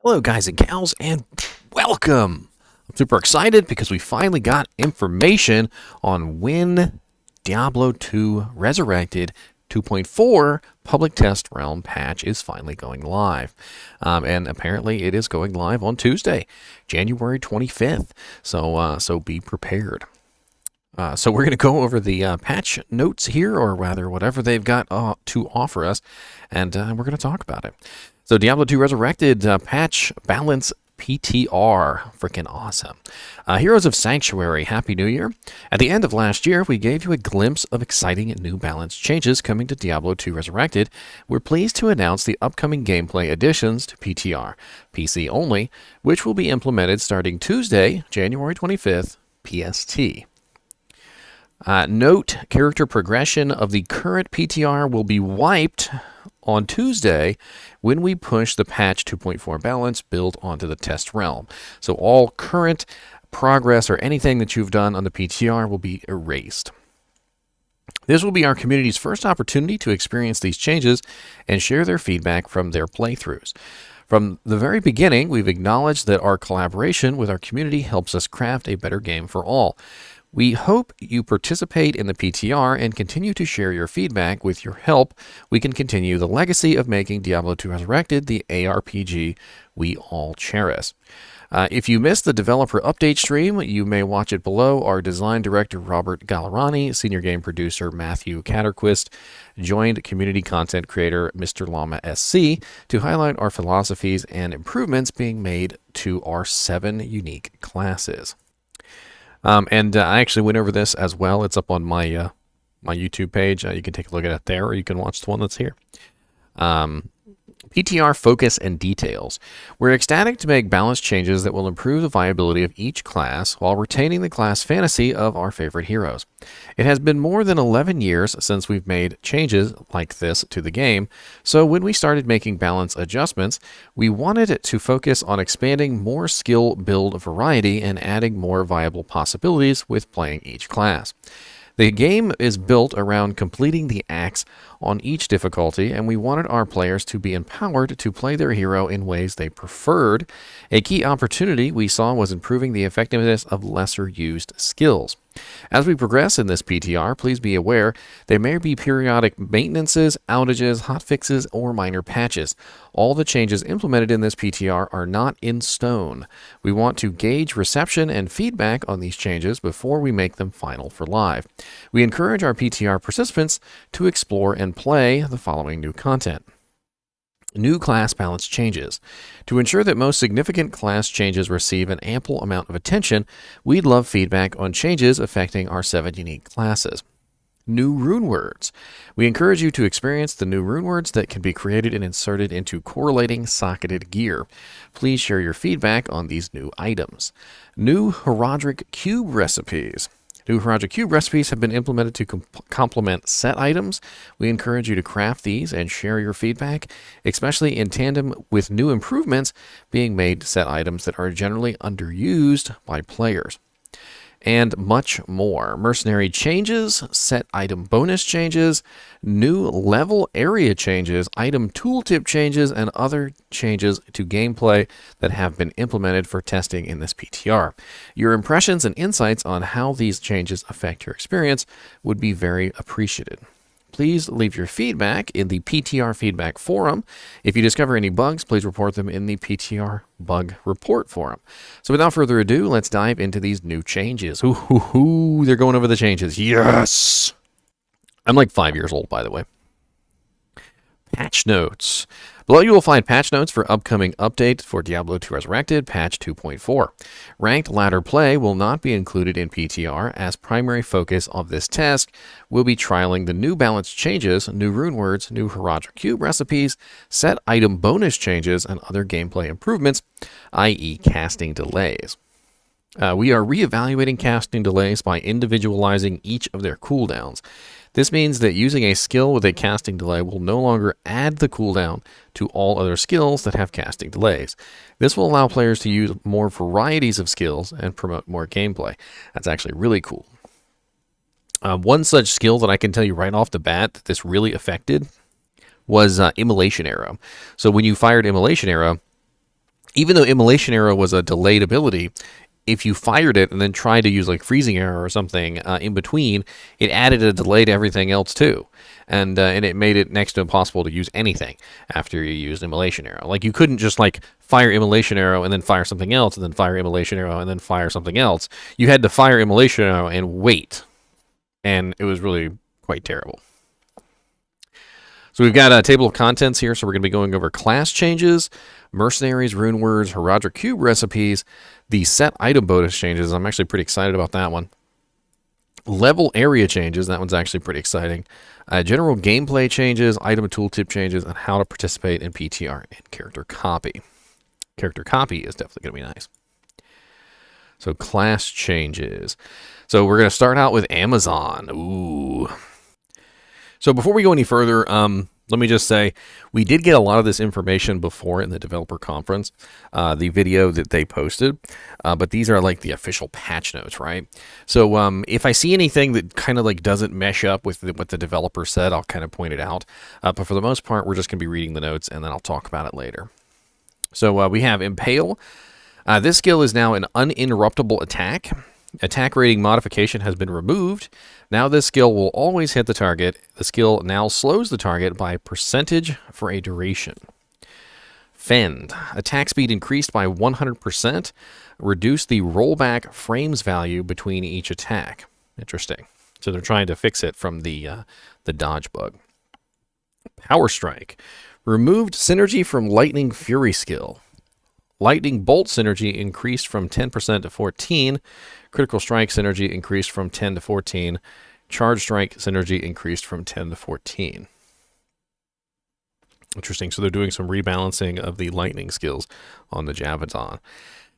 Hello, guys and gals, and welcome! I'm super excited because we finally got information on when Diablo 2 Resurrected 2.4 public test realm patch is finally going live. And apparently it is going live on Tuesday, January 25th. So be prepared. So we're going to go over the patch notes here, or rather whatever they've got to offer us, and we're going to talk about it. So Diablo 2 Resurrected patch balance PTR, freaking awesome. Heroes of Sanctuary, Happy New Year. At the end of last year, we gave you a glimpse of exciting new balance changes coming to Diablo 2 Resurrected. We're pleased to announce the upcoming gameplay additions to PTR, PC only, which will be implemented starting Tuesday, January 25th, PST. Note, character progression of the current PTR will be wiped on Tuesday when we push the patch 2.4 balance build onto the test realm. So all current progress or anything that you've done on the PTR will be erased. This will be our community's first opportunity to experience these changes and share their feedback from their playthroughs. From the very beginning, we've acknowledged that our collaboration with our community helps us craft a better game for all. We hope you participate in the PTR and continue to share your feedback. With your help, we can continue the legacy of making Diablo 2 Resurrected the ARPG we all cherish. If you missed the developer update stream, you may watch it below. Our design director, Robert Gallerani, senior game producer, Matthew Catterquist, joined community content creator, Mr. Llama SC, to highlight our philosophies and improvements being made to our 7 unique classes. And I actually went over this as well. It's up on my my YouTube page. You can take a look at it there, or you can watch the one that's here. PTR Focus and Details. We're ecstatic to make balanced changes that will improve the viability of each class while retaining the class fantasy of our favorite heroes. It has been more than 11 years since we've made changes like this to the game, so when we started making balance adjustments, we wanted to focus on expanding more skill build variety and adding more viable possibilities with playing each class. The game is built around completing the acts on each difficulty, and we wanted our players to be empowered to play their hero in ways they preferred. A key opportunity we saw was improving the effectiveness of lesser used skills. As we progress in this PTR, please be aware there may be periodic maintenances, outages, hotfixes, or minor patches. All the changes implemented in this PTR are not in stone. We want to gauge reception and feedback on these changes before we make them final for live. We encourage our PTR participants to explore and play the following new content. New class balance changes. To ensure that most significant class changes receive an ample amount of attention, we'd love feedback on changes affecting our 7 unique classes. New Runewords. We encourage you to experience the new Runewords that can be created and inserted into correlating socketed gear. Please share your feedback on these new items. New Horadric Cube Recipes. New Horadric Cube recipes have been implemented to complement set items. We encourage you to craft these and share your feedback, especially in tandem with new improvements being made to set items that are generally underused by players. And much more. Mercenary changes, set item bonus changes, new level area changes, item tooltip changes, and other changes to gameplay that have been implemented for testing in this PTR. Your impressions and insights on how these changes affect your experience would be very appreciated. Please leave your feedback in the PTR feedback forum. If you discover any bugs, please report them in the PTR bug report forum. So without further ado, let's dive into these new changes. Ooh, they're going over the changes. Yes! I'm like 5 years old, by the way. Patch notes. Below you will find patch notes for upcoming update for Diablo 2 Resurrected, patch 2.4. Ranked ladder play will not be included in PTR, as primary focus of this task will be trialing the new balance changes, new Runewords, new Horadric Cube recipes, set item bonus changes, and other gameplay improvements, i.e. casting delays. We are reevaluating casting delays by individualizing each of their cooldowns. This means that using a skill with a casting delay will no longer add the cooldown to all other skills that have casting delays. This will allow players to use more varieties of skills and promote more gameplay. That's actually really cool. One such skill that I can tell you right off the bat that this really affected was Immolation Arrow. So when you fired Immolation Arrow, even though Immolation Arrow was a delayed ability, if you fired it and then tried to use like Freezing Arrow or something in between, it added a delay to everything else too. And it made it next to impossible to use anything after you used Immolation Arrow. Like, you couldn't just like fire Immolation Arrow and then fire something else and then fire Immolation Arrow and then fire something else. You had to fire Immolation Arrow and wait. And it was really quite terrible. So we've got a table of contents here, so we're going to be going over class changes, mercenaries, Runewords, Horadric cube recipes, the set item bonus changes. I'm actually pretty excited about that one. Level area changes, that one's actually pretty exciting. General gameplay changes, item tooltip changes, and how to participate in PTR and character copy. Character copy is definitely going to be nice. So class changes. So we're going to start out with Amazon. Ooh. So before we go any further, let me just say, we did get a lot of this information before in the developer conference, the video that they posted, but these are like the official patch notes, right? So if I see anything that kind of like doesn't mesh up with what the developer said, I'll kind of point it out. But for the most part, we're just going to be reading the notes, and then I'll talk about it later. So we have Impale. This skill is now an uninterruptible attack. Attack rating modification has been removed. Now this skill will always hit the target. The skill now slows the target by percentage for a duration. Fend. Attack speed increased by 100%. Reduce the rollback frames value between each attack. Interesting. So they're trying to fix it from the dodge bug. Power Strike. Removed synergy from Lightning Fury skill. Lightning Bolt synergy increased from 10% to 14%. Critical Strike synergy increased from 10 to 14. Charge Strike synergy increased from 10 to 14. Interesting. So they're doing some rebalancing of the lightning skills on the Javadon.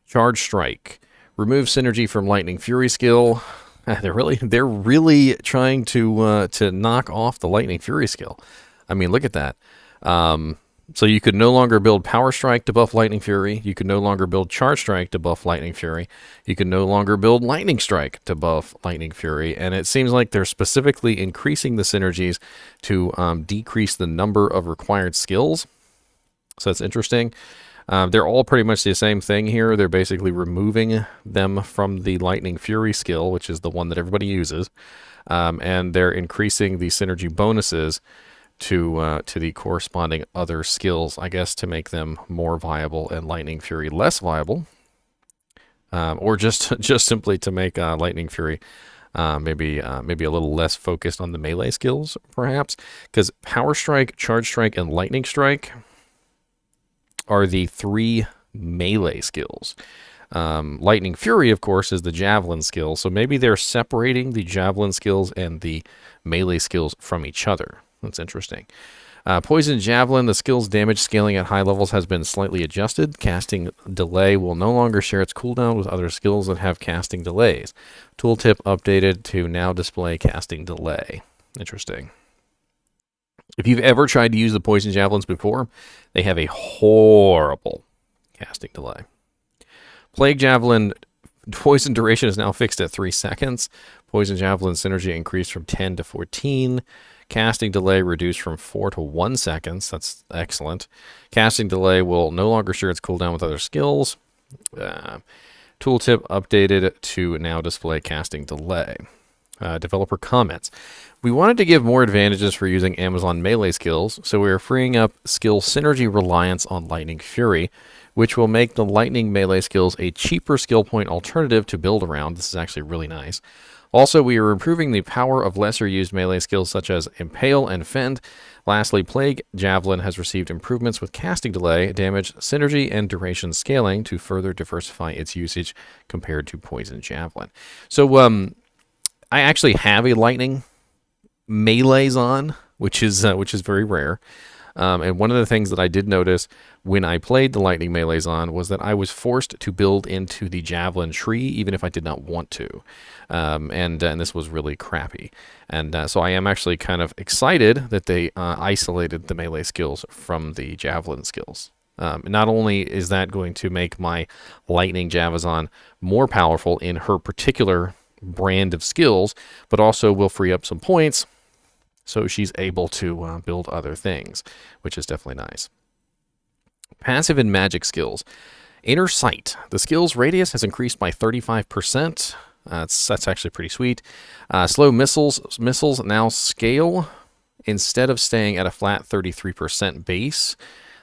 Charge Strike. Remove synergy from Lightning Fury skill. They're really trying to knock off the Lightning Fury skill. I mean, look at that. So you could no longer build Power Strike to buff Lightning Fury. You could no longer build Charge Strike to buff Lightning Fury. You can no longer build Lightning Strike to buff Lightning Fury. And it seems like they're specifically increasing the synergies to decrease the number of required skills. So that's interesting. They're all pretty much the same thing here. They're basically removing them from the Lightning Fury skill, which is the one that everybody uses. And they're increasing the synergy bonuses to the corresponding other skills, I guess, to make them more viable and Lightning Fury less viable, or just simply to make Lightning Fury maybe a little less focused on the melee skills, perhaps, because Power Strike, Charge Strike, and Lightning Strike are the 3 melee skills. Lightning Fury, of course, is the Javelin skill, so maybe they're separating the Javelin skills and the melee skills from each other. That's interesting. Poison Javelin, the skill's damage scaling at high levels has been slightly adjusted. Casting delay will no longer share its cooldown with other skills that have casting delays. Tooltip updated to now display casting delay. Interesting. If you've ever tried to use the Poison Javelins before, they have a horrible casting delay. Plague Javelin, poison duration is now fixed at 3 seconds. Poison Javelin synergy increased from 10 to 14. Casting delay reduced from 4 to 1 seconds. That's excellent. Casting delay will no longer share its cooldown with other skills. Tooltip updated to now display casting delay. Developer comments. We wanted to give more advantages for using Amazon melee skills, so we are freeing up skill synergy reliance on Lightning Fury, which will make the lightning melee skills a cheaper skill point alternative to build around. This is actually really nice. Also, we are improving the power of lesser used melee skills such as Impale and Fend. Lastly, Plague Javelin has received improvements with casting delay, damage, synergy, and duration scaling to further diversify its usage compared to Poison Javelin. So, I actually have a lightning melees on, which is very rare. And one of the things that I did notice when I played the Lightning Melees on was that I was forced to build into the Javelin tree, even if I did not want to. And this was really crappy. And so I am actually kind of excited that they isolated the melee skills from the Javelin skills. Not only is that going to make my Lightning Javazon more powerful in her particular brand of skills, but also will free up some points so she's able to build other things, which is definitely nice. Passive and magic skills. Inner Sight. The skill's radius has increased by 35%. That's actually pretty sweet. Slow missiles now scale instead of staying at a flat 33% base.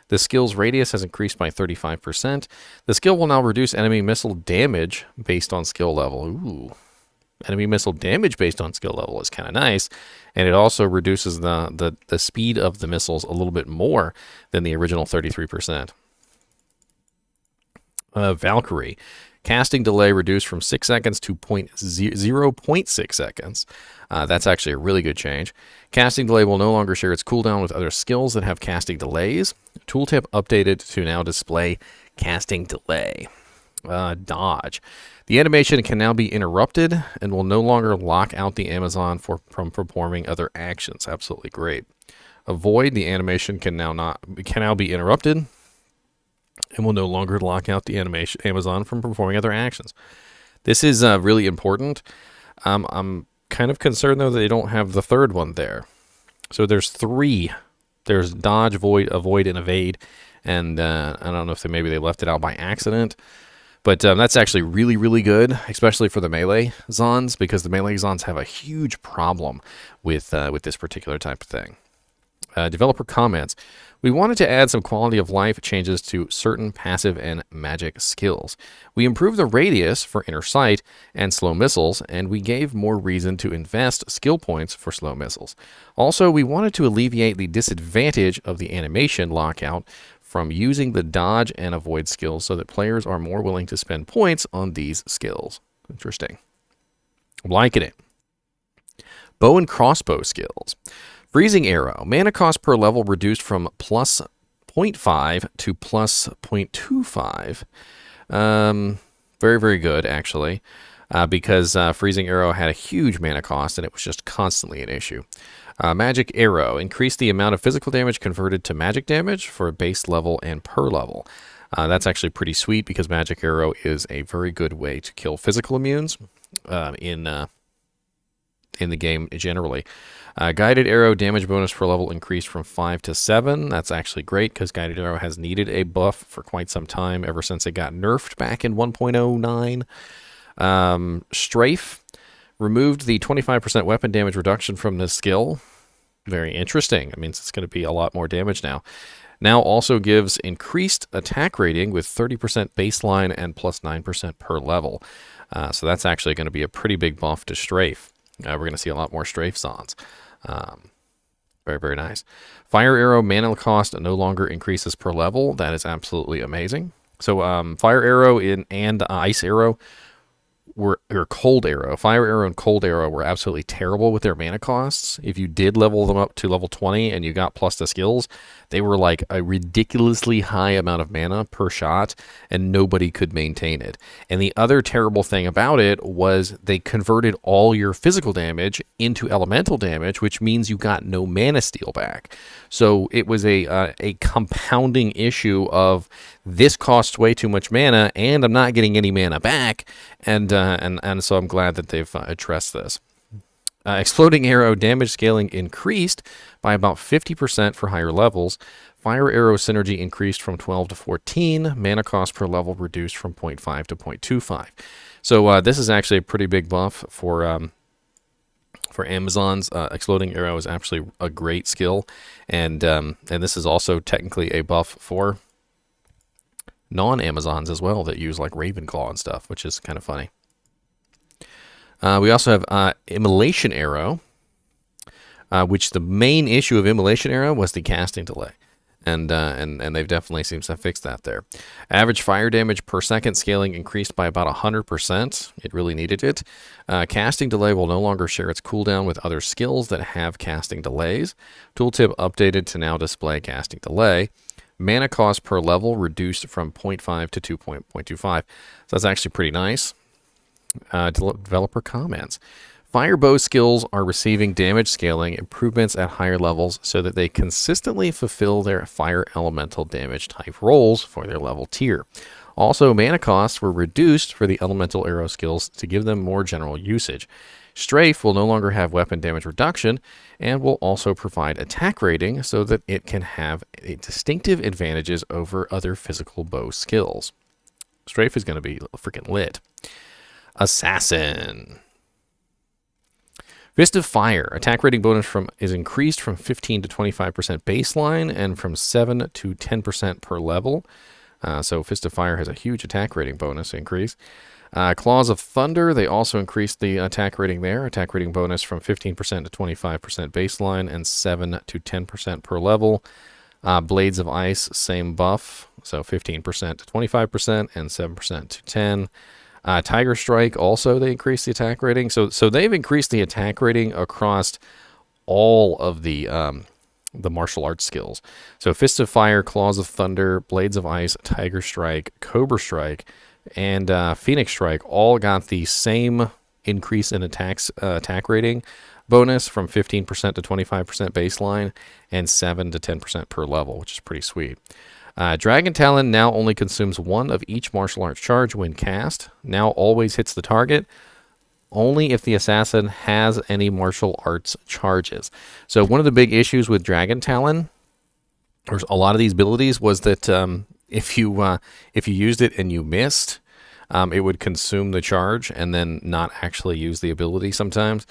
The skill's radius has increased by 35%. The skill will now reduce enemy missile damage based on skill level. Ooh. Enemy missile damage based on skill level is kind of nice. And it also reduces the speed of the missiles a little bit more than the original 33%. Valkyrie. Casting delay reduced from 6 seconds to 0.6 seconds. That's actually a really good change. Casting delay will no longer share its cooldown with other skills that have casting delays. Tooltip updated to now display casting delay. Dodge. The animation can now be interrupted and will no longer lock out the Amazon from performing other actions. Absolutely great. Avoid. The animation can now be interrupted and will no longer lock out the Amazon from performing other actions. This is really important. I'm kind of concerned, though, that they don't have the third one there. So there's 3. There's dodge, avoid, and evade. And I don't know if maybe they left it out by accident. But that's actually really, really good, especially for the melee Zons, because the melee Zons have a huge problem with this particular type of thing. Developer comments. We wanted to add some quality of life changes to certain passive and magic skills. We improved the radius for Inner Sight and slow missiles, and we gave more reason to invest skill points for slow missiles. Also, we wanted to alleviate the disadvantage of the animation lockout from using the dodge and avoid skills so that players are more willing to spend points on these skills. Interesting. Liking it. Bow and crossbow skills. Freezing Arrow. Mana cost per level reduced from plus 0.5 to plus 0.25. Very, very good, actually, because Freezing Arrow had a huge mana cost, and it was just constantly an issue. Magic Arrow. Increased the amount of physical damage converted to magic damage for base level and per level. That's actually pretty sweet, because Magic Arrow is a very good way to kill physical immunes in the game generally. Guided Arrow damage bonus per level increased from 5 to 7. That's actually great, because Guided Arrow has needed a buff for quite some time, ever since it got nerfed back in 1.09. Strafe removed the 25% weapon damage reduction from this skill. Very interesting. It means it's going to be a lot more damage now. Now also gives increased attack rating with 30% baseline and plus 9% per level. So that's actually going to be a pretty big buff to Strafe. We're going to see a lot more Strafe Zons. Very, very nice. Fire Arrow mana cost no longer increases per level. That is absolutely amazing. So Fire Arrow and Ice Arrow or Cold Arrow. Fire Arrow and Cold Arrow were absolutely terrible with their mana costs. If you did level them up to level 20 and you got plus the skills, they were like a ridiculously high amount of mana per shot, and nobody could maintain it. And the other terrible thing about it was they converted all your physical damage into elemental damage, which means you got no mana steal back. So it was a compounding issue of this costs way too much mana, and I'm not getting any mana back, and so I'm glad that they've addressed this. Exploding Arrow damage scaling increased by about 50% for higher levels. Fire Arrow synergy increased from 12 to 14. Mana cost per level reduced from 0.5 to 0.25. So this is actually a pretty big buff for Amazons. Exploding Arrow is actually a great skill, and this is also technically a buff for non-Amazons as well that use like Ravenclaw and stuff, which is kind of funny. We also have Immolation Arrow, which the main issue of Immolation Arrow was the casting delay. And they've definitely seems to have fixed that there. Average fire damage per second scaling increased by about 100%. It really needed it. Casting delay will no longer share its cooldown with other skills that have casting delays. Tooltip updated to now display casting delay. Mana cost per level reduced from 0.5 to 2.25. So that's actually pretty nice. Developer comments. Firebow skills are receiving damage scaling improvements at higher levels so that they consistently fulfill their fire elemental damage type roles for their level tier. Also, mana costs were reduced for the elemental arrow skills to give them more general usage. Strafe will no longer have weapon damage reduction and will also provide attack rating so that it can have distinctive advantages over other physical bow skills. Strafe is going to be freaking lit. Assassin. Fist of Fire. Attack rating bonus is increased from 15 to 25% baseline and from 7 to 10% per level. So Fist of Fire has a huge attack rating bonus increase. Claws of Thunder, they also increased the attack rating there. Attack rating bonus from 15% to 25% baseline and 7 to 10% per level. Blades of Ice, same buff, so 15% to 25% and 7% to 10%. Tiger Strike, also they increased the attack rating. So they've increased the attack rating across all of the martial arts skills. So Fist of Fire, Claws of Thunder, Blades of Ice, Tiger Strike, Cobra Strike, and Phoenix Strike all got the same increase in attack rating bonus from 15% to 25% baseline and 7 to 10% per level, which is pretty sweet. Dragon Talon now only consumes one of each martial arts charge when cast. Now always hits the target, only if the assassin has any martial arts charges. So one of the big issues with Dragon Talon, or a lot of these abilities, was that if you used it and you missed, it would consume the charge and then not actually use the ability sometimes.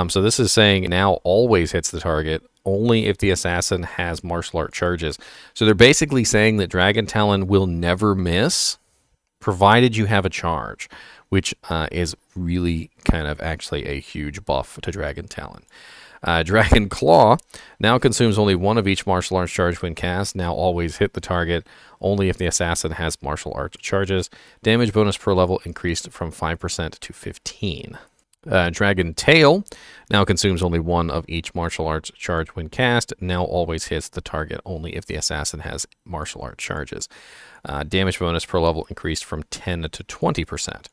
So this is saying now always hits the target, only if the assassin has martial art charges. So they're basically saying that Dragon Talon will never miss, provided you have a charge, which is really kind of actually a huge buff to Dragon Talon. Dragon Claw now consumes only one of each martial arts charge when cast, now always hit the target, only if the assassin has martial arts charges. Damage bonus per level increased from 5% to 15%. Dragon Tail now consumes only one of each martial arts charge when cast, now always hits the target only if the assassin has martial arts charges. Damage bonus per level increased from 10 to 20%.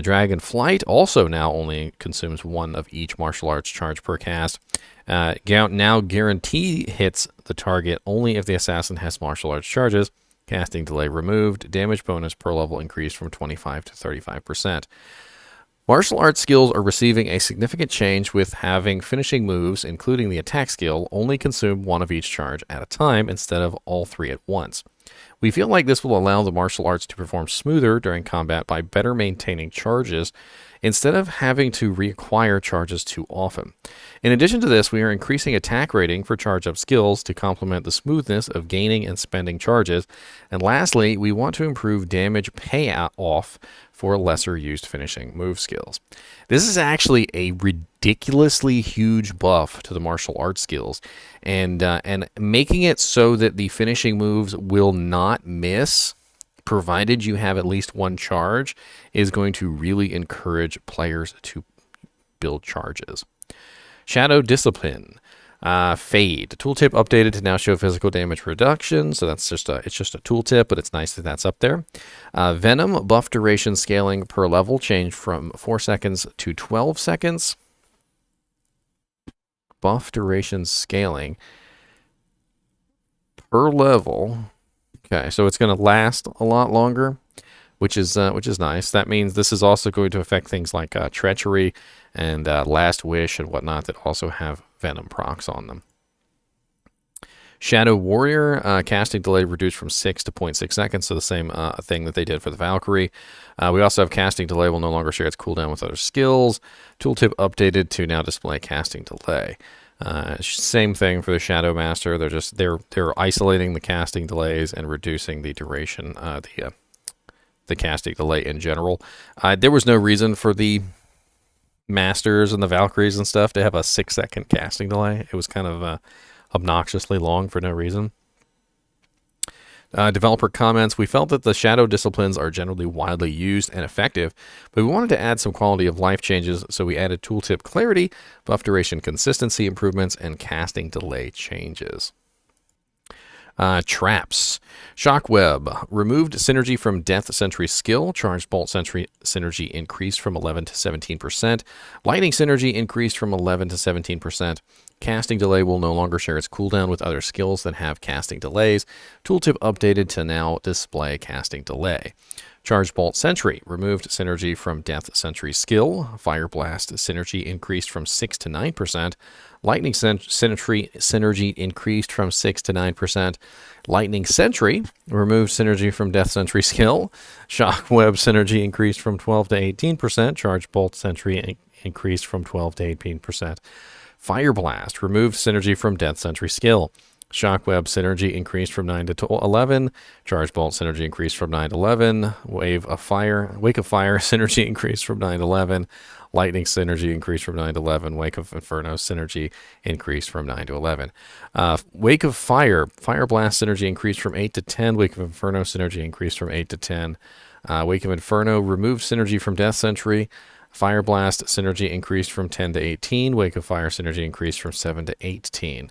Dragon Flight also now only consumes one of each martial arts charge per cast. Now guarantee hits the target only if the assassin has martial arts charges. Casting delay removed. Damage bonus per level increased from 25 to 35%. Martial arts skills are receiving a significant change with having finishing moves, including the attack skill, only consume one of each charge at a time instead of all three at once. We feel like this will allow the martial arts to perform smoother during combat by better maintaining charges instead of having to reacquire charges too often. In addition to this, we are increasing attack rating for charge-up skills to complement the smoothness of gaining and spending charges. And lastly, we want to improve damage payoff for lesser used finishing move skills. This is actually a ridiculously huge buff to the martial arts skills, and making it so that the finishing moves will not miss, provided you have at least one charge, is going to really encourage players to build charges. Shadow Discipline. Fade. Tooltip updated to now show physical damage reduction. So it's just a tooltip, but it's nice that that's up there. Venom buff duration scaling per level changed from 4 seconds to 12 seconds. Buff duration scaling per level. Okay, so it's going to last a lot longer, which is nice. That means this is also going to affect things like Treachery and Last Wish and whatnot that also have Venom procs on them. Shadow Warrior, casting delay reduced from 6 to 0.6 seconds, so the same thing that they did for the Valkyrie. We also have casting delay will no longer share its cooldown with other skills. Tooltip updated to now display casting delay. Same thing for the Shadow Master. They're isolating the casting delays and reducing the duration, the casting delay in general. There was no reason for the Masters and the Valkyries and stuff to have a 6-second casting delay. It was kind of obnoxiously long for no reason. Developer comments, we felt that the shadow disciplines are generally widely used and effective, but we wanted to add some quality of life changes, so we added tooltip clarity, buff duration consistency improvements, and casting delay changes. Traps. Shockweb. Removed synergy from Death Sentry skill. Charged Bolt Sentry synergy increased from 11 to 17%. Lightning synergy increased from 11 to 17%. Casting delay will no longer share its cooldown with other skills that have casting delays. Tooltip updated to now display casting delay. Charge Bolt Sentry removed synergy from Death Sentry skill. Fire Blast synergy increased from 6 to 9%. Lightning Sentry synergy increased from 6 to 9%. Lightning Sentry removed synergy from Death Sentry skill. Shockweb synergy increased from 12 to 18%. Charge Bolt Sentry increased from 12 to 18%. Fire Blast removed synergy from Death Sentry skill. Shockweb synergy increased from 9 to 11. Charge Bolt synergy increased from 9 to 11. Wake of Fire synergy increased from 9 to 11. Lightning synergy increased from 9 to 11. Wake of Inferno synergy increased from 9 to 11. Wake of Fire Blast synergy increased from 8 to 10. Wake of Inferno synergy increased from 8 to 10. Wake of Inferno removed synergy from Death Sentry. Fire Blast synergy increased from 10 to 18. Wake of Fire synergy increased from 7 to 18.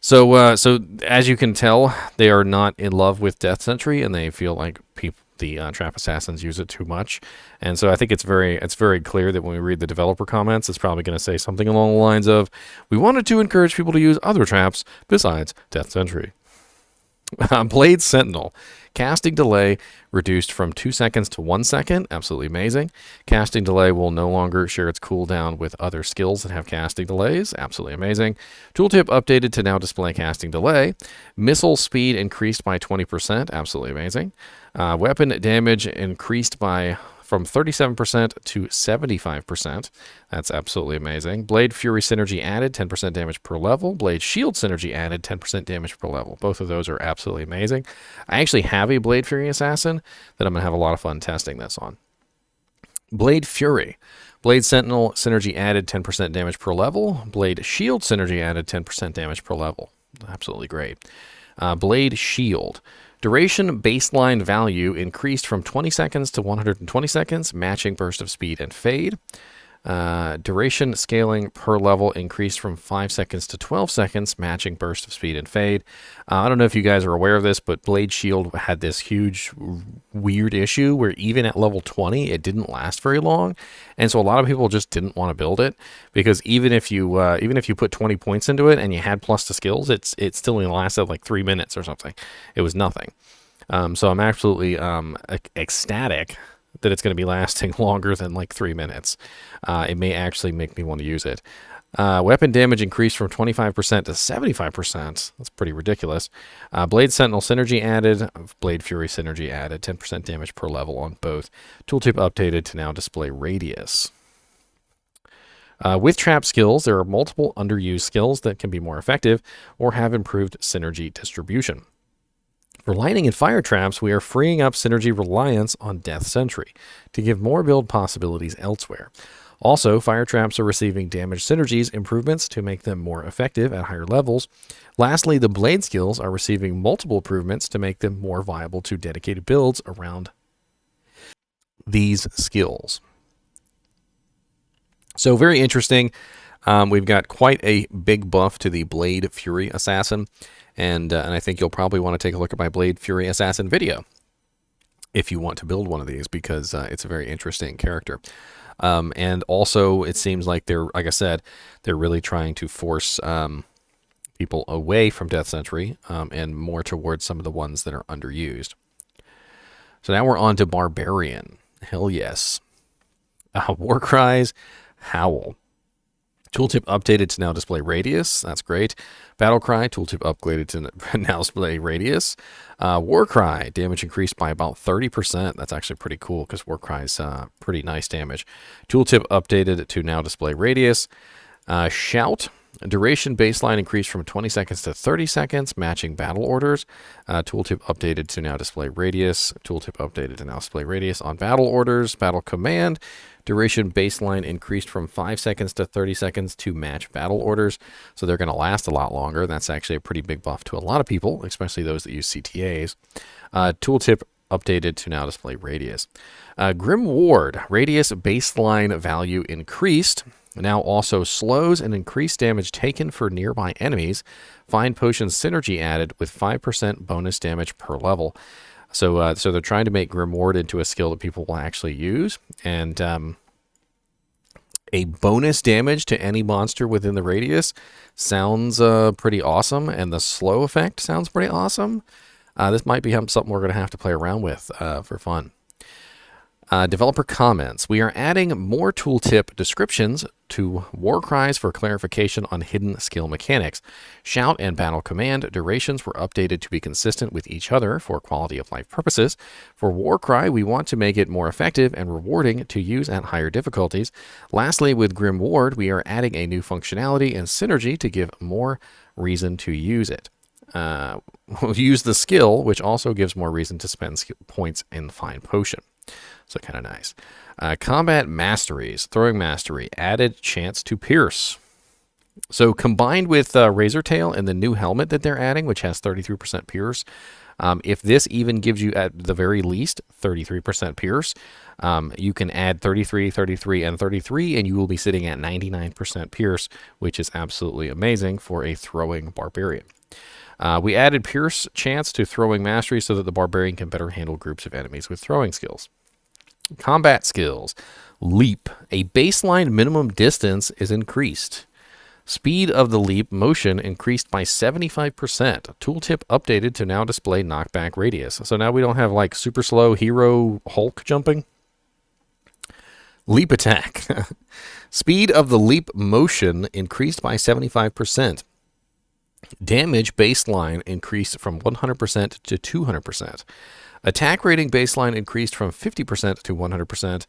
So as you can tell, they are not in love with Death Sentry, and they feel like the Trap Assassins use it too much. And so I think it's very clear that when we read the developer comments, it's probably going to say something along the lines of, "We wanted to encourage people to use other traps besides Death Sentry." Blade Sentinel. Casting delay reduced from 2 seconds to 1 second. Absolutely amazing. Casting delay will no longer share its cooldown with other skills that have casting delays. Absolutely amazing. Tooltip updated to now display casting delay. Missile speed increased by 20%. Absolutely amazing. Weapon damage increased from 37% to 75%. That's absolutely amazing. Blade Fury synergy added 10% damage per level. Blade Shield synergy added 10% damage per level. Both of those are absolutely amazing. I actually have a Blade Fury Assassin that I'm going to have a lot of fun testing this on. Blade Fury. Blade Sentinel synergy added 10% damage per level. Blade Shield synergy added 10% damage per level. Absolutely great. Blade Shield. Duration baseline value increased from 20 seconds to 120 seconds, matching burst of speed and fade. Duration scaling per level increased from 5 seconds to 12 seconds, matching burst of speed and fade. I don't know if you guys are aware of this, but Blade Shield had this huge weird issue where even at level 20, it didn't last very long. And so a lot of people just didn't want to build it because even if you put 20 points into it and you had plus the skills, it still only lasted like 3 minutes or something. It was nothing. So I'm absolutely ecstatic that it's going to be lasting longer than like 3 minutes. It may actually make me want to use it. Weapon damage increased from 25% to 75%. That's pretty ridiculous. Blade Sentinel synergy added. Blade Fury synergy added. 10% damage per level on both. Tooltip updated to now display radius. With trap skills, there are multiple underused skills that can be more effective or have improved synergy distribution. For lightning and fire traps, we are freeing up synergy reliance on Death Sentry to give more build possibilities elsewhere. Also, fire traps are receiving damage synergies improvements to make them more effective at higher levels. Lastly, the blade skills are receiving multiple improvements to make them more viable to dedicated builds around these skills. So very interesting. We've got quite a big buff to the Blade Fury Assassin, and I think you'll probably want to take a look at my Blade Fury Assassin video if you want to build one of these, because it's a very interesting character. And also, it seems like like I said, they're really trying to force people away from Death Sentry and more towards some of the ones that are underused. So now we're on to Barbarian. Hell yes. Warcries, Howl. Tooltip updated to now display radius. That's great. Battlecry, tooltip upgraded to now display radius. Warcry, damage increased by about 30%. That's actually pretty cool because Warcry's pretty nice damage. Tooltip updated to now display radius. Shout, duration baseline increased from 20 seconds to 30 seconds, matching battle orders. Tooltip updated to now display radius. Tooltip updated to now display radius on battle orders. Battle command, duration baseline increased from 5 seconds to 30 seconds to match battle orders. So they're going to last a lot longer. That's actually a pretty big buff to a lot of people, especially those that use CTAs. Tooltip updated to now display radius. Grim Ward, radius baseline value increased. Now also slows and increased damage taken for nearby enemies. Find Potion synergy added with 5% bonus damage per level. So they're trying to make Grim Ward into a skill that people will actually use. And a bonus damage to any monster within the radius sounds pretty awesome. And the slow effect sounds pretty awesome. This might be something we're going to have to play around with for fun. Developer comments. We are adding more tooltip descriptions to Warcries for clarification on hidden skill mechanics. Shout and battle command durations were updated to be consistent with each other for quality of life purposes. For Warcry, we want to make it more effective and rewarding to use at higher difficulties. Lastly, with Grim Ward, we are adding a new functionality and synergy to give more reason to use it. We'll use the skill, which also gives more reason to spend points in Fine Potion. So kind of nice. Combat masteries, throwing mastery, added chance to pierce. So combined with Razor Tail and the new helmet that they're adding, which has 33% pierce, if this even gives you at the very least 33% pierce, you can add 33, 33, and 33, and you will be sitting at 99% pierce, which is absolutely amazing for a throwing barbarian. We added pierce chance to throwing mastery so that the barbarian can better handle groups of enemies with throwing skills. Combat skills. Leap. A baseline minimum distance is increased. Speed of the leap motion increased by 75%. Tooltip updated to now display knockback radius. So now we don't have like super slow hero Hulk jumping. Leap attack. Speed of the leap motion increased by 75%. Damage baseline increased from 100% to 200%. Attack rating baseline increased from 50% to 100%.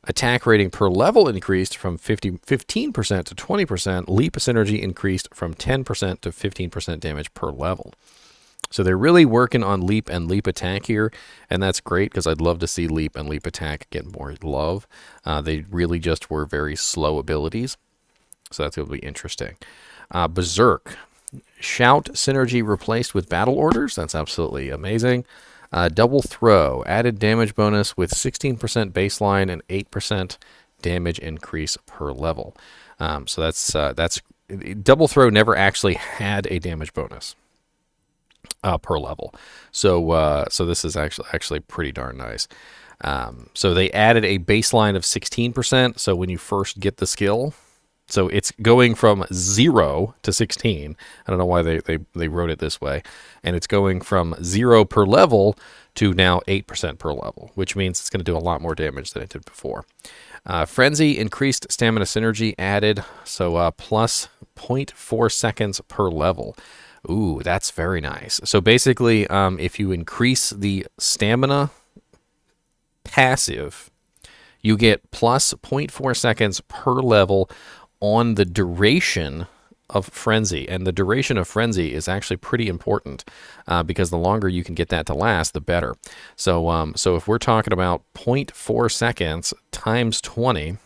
Attack rating per level increased from 15% to 20%. Leap synergy increased from 10% to 15% damage per level. So they're really working on leap and leap attack here, and that's great because I'd love to see leap and leap attack get more love. They really just were very slow abilities, so that's going to be interesting. Berserk. Shout synergy replaced with battle orders. That's absolutely amazing. Double throw. Added damage bonus with 16% baseline and 8% damage increase per level. So that's double throw never actually had a damage bonus per level. So this is actually pretty darn nice. So they added a baseline of 16%. So when you first get the skill, so it's going from 0 to 16. I don't know why they wrote it this way. And it's going from 0 per level to now 8% per level, which means it's going to do a lot more damage than it did before. Frenzy, increased stamina synergy added, so plus 0.4 seconds per level. Ooh, that's very nice. So basically, if you increase the stamina passive, you get plus 0.4 seconds per level on the duration of Frenzy. And the duration of Frenzy is actually pretty important because the longer you can get that to last, the better. So if we're talking about 0.4 seconds times 20,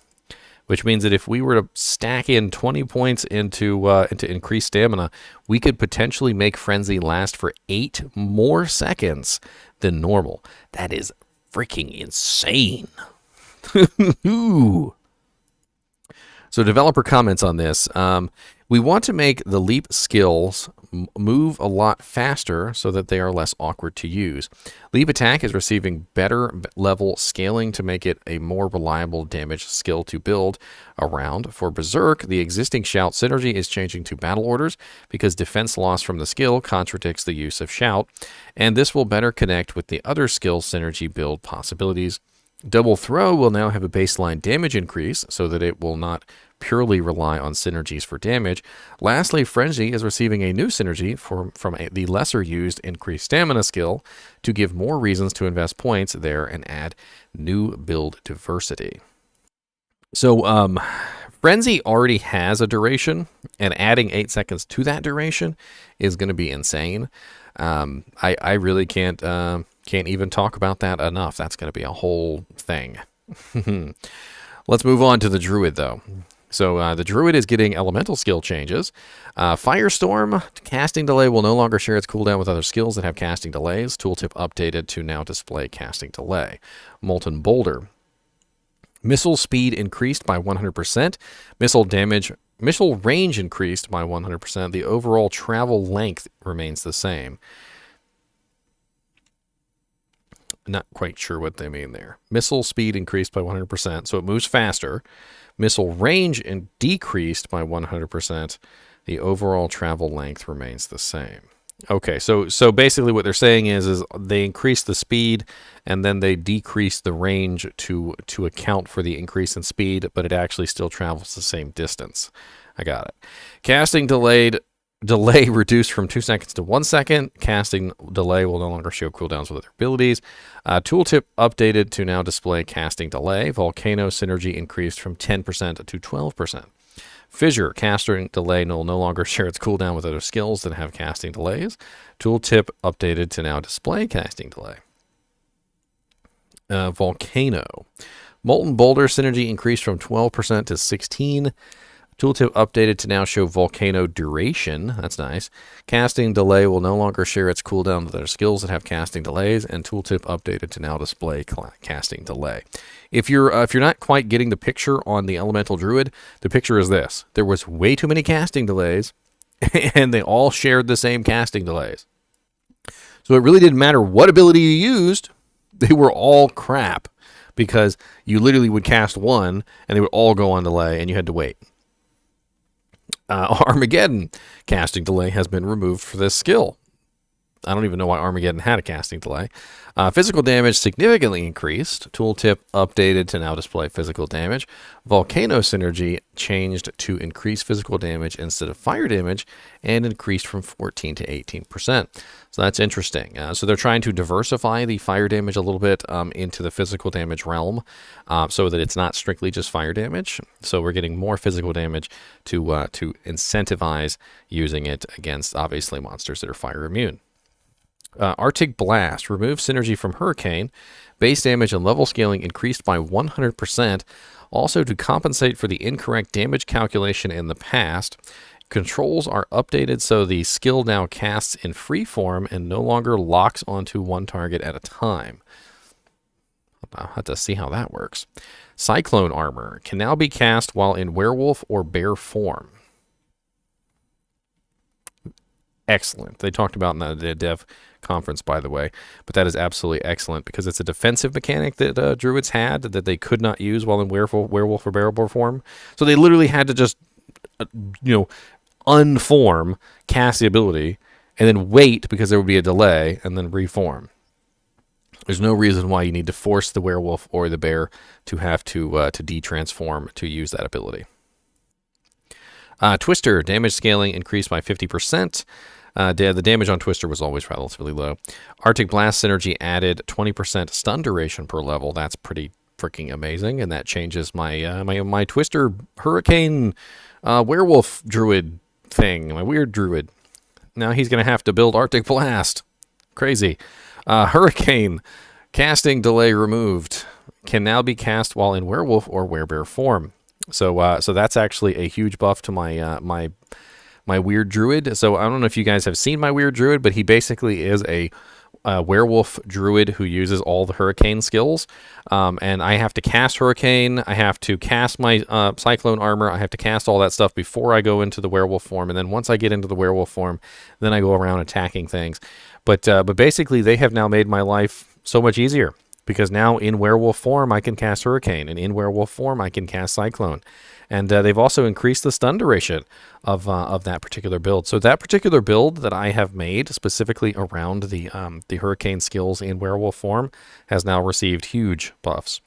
which means that if we were to stack in 20 points into increased stamina, we could potentially make Frenzy last for 8 more seconds than normal. That is freaking insane. Ooh. So developer comments on this. We want to make the leap skills move a lot faster so that they are less awkward to use. Leap attack is receiving better level scaling to make it a more reliable damage skill to build around. For Berserk, the existing Shout synergy is changing to battle orders because defense loss from the skill contradicts the use of Shout, and this will better connect with the other skill synergy build possibilities. Double Throw will now have a baseline damage increase so that it will not purely rely on synergies for damage. Lastly, Frenzy is receiving a new synergy from the lesser used increased stamina skill to give more reasons to invest points there and add new build diversity. So Frenzy already has a duration, and adding 8 seconds to that duration is going to be insane. I really can't even talk about that enough. That's going to be a whole thing. Let's move on to the Druid, though. So the Druid is getting elemental skill changes. Firestorm, casting delay will no longer share its cooldown with other skills that have casting delays. Tooltip updated to now display casting delay. Molten Boulder. Missile speed increased by 100%. Missile range increased by 100%. The overall travel length remains the same. Not quite sure what they mean there. Missile speed increased by 100%, so it moves faster. Missile range decreased by 100%. The overall travel length remains the same. Okay, so basically what they're saying is they increase the speed and then they decrease the range to account for the increase in speed, but it actually still travels the same distance. I got it. Casting delay reduced from 2 seconds to 1 second. Casting delay will no longer show cooldowns with other abilities. Tooltip updated to now display casting delay. Volcano synergy increased from 10% to 12%. Fissure, casting delay will no longer share its cooldown with other skills that have casting delays. Tooltip updated to now display casting delay. Volcano. Molten Boulder synergy increased from 12% to 16%. Tooltip updated to now show Volcano duration. That's nice. Casting delay will no longer share its cooldown with other skills that have casting delays, and Tooltip updated to now display casting delay. If you're not quite getting the picture on the Elemental Druid, the picture is this: there was way too many casting delays, and they all shared the same casting delays. So it really didn't matter what ability you used; they were all crap because you literally would cast one, and they would all go on delay, and you had to wait. Armageddon. Casting delay has been removed for this skill. I don't even know why Armageddon had a casting delay. Physical damage significantly increased. Tooltip updated to now display physical damage. Volcano synergy changed to increase physical damage instead of fire damage and increased from 14 to 18%. So that's interesting. So they're trying to diversify the fire damage a little bit into the physical damage realm so that it's not strictly just fire damage. So we're getting more physical damage to incentivize using it against, obviously, monsters that are fire immune. Arctic Blast removes synergy from Hurricane. Base damage and level scaling increased by 100%. Also, to compensate for the incorrect damage calculation in the past, controls are updated so the skill now casts in free form and no longer locks onto one target at a time. I'll have to see how that works. Cyclone Armor can now be cast while in werewolf or bear form. Excellent. They talked about in the dev conference, by the way, but that is absolutely excellent because it's a defensive mechanic that druids had that they could not use while in werewolf or bear form. So they literally had to just, unform, cast the ability, and then wait because there would be a delay, and then reform. There's no reason why you need to force the werewolf or the bear to have to de-transform to use that ability. Twister, damage scaling increased by 50%. The damage on Twister was always relatively low. Arctic Blast synergy added 20% stun duration per level. That's pretty freaking amazing, and that changes my my Twister Hurricane werewolf druid thing, my weird druid. Now he's going to have to build Arctic Blast. Crazy. Hurricane, casting delay removed. Can now be cast while in werewolf or werebear form. So that's actually a huge buff to my my weird druid. So I don't know if you guys have seen my weird druid, but he basically is a werewolf druid who uses all the hurricane skills. And I have to cast hurricane. I have to cast my cyclone armor. I have to cast all that stuff before I go into the werewolf form. And then once I get into the werewolf form, then I go around attacking things. But basically, they have now made my life so much easier. Because now in werewolf form, I can cast Hurricane, and in werewolf form, I can cast Cyclone. And they've also increased the stun duration of that particular build. So that particular build that I have made specifically around the Hurricane skills in werewolf form has now received huge buffs.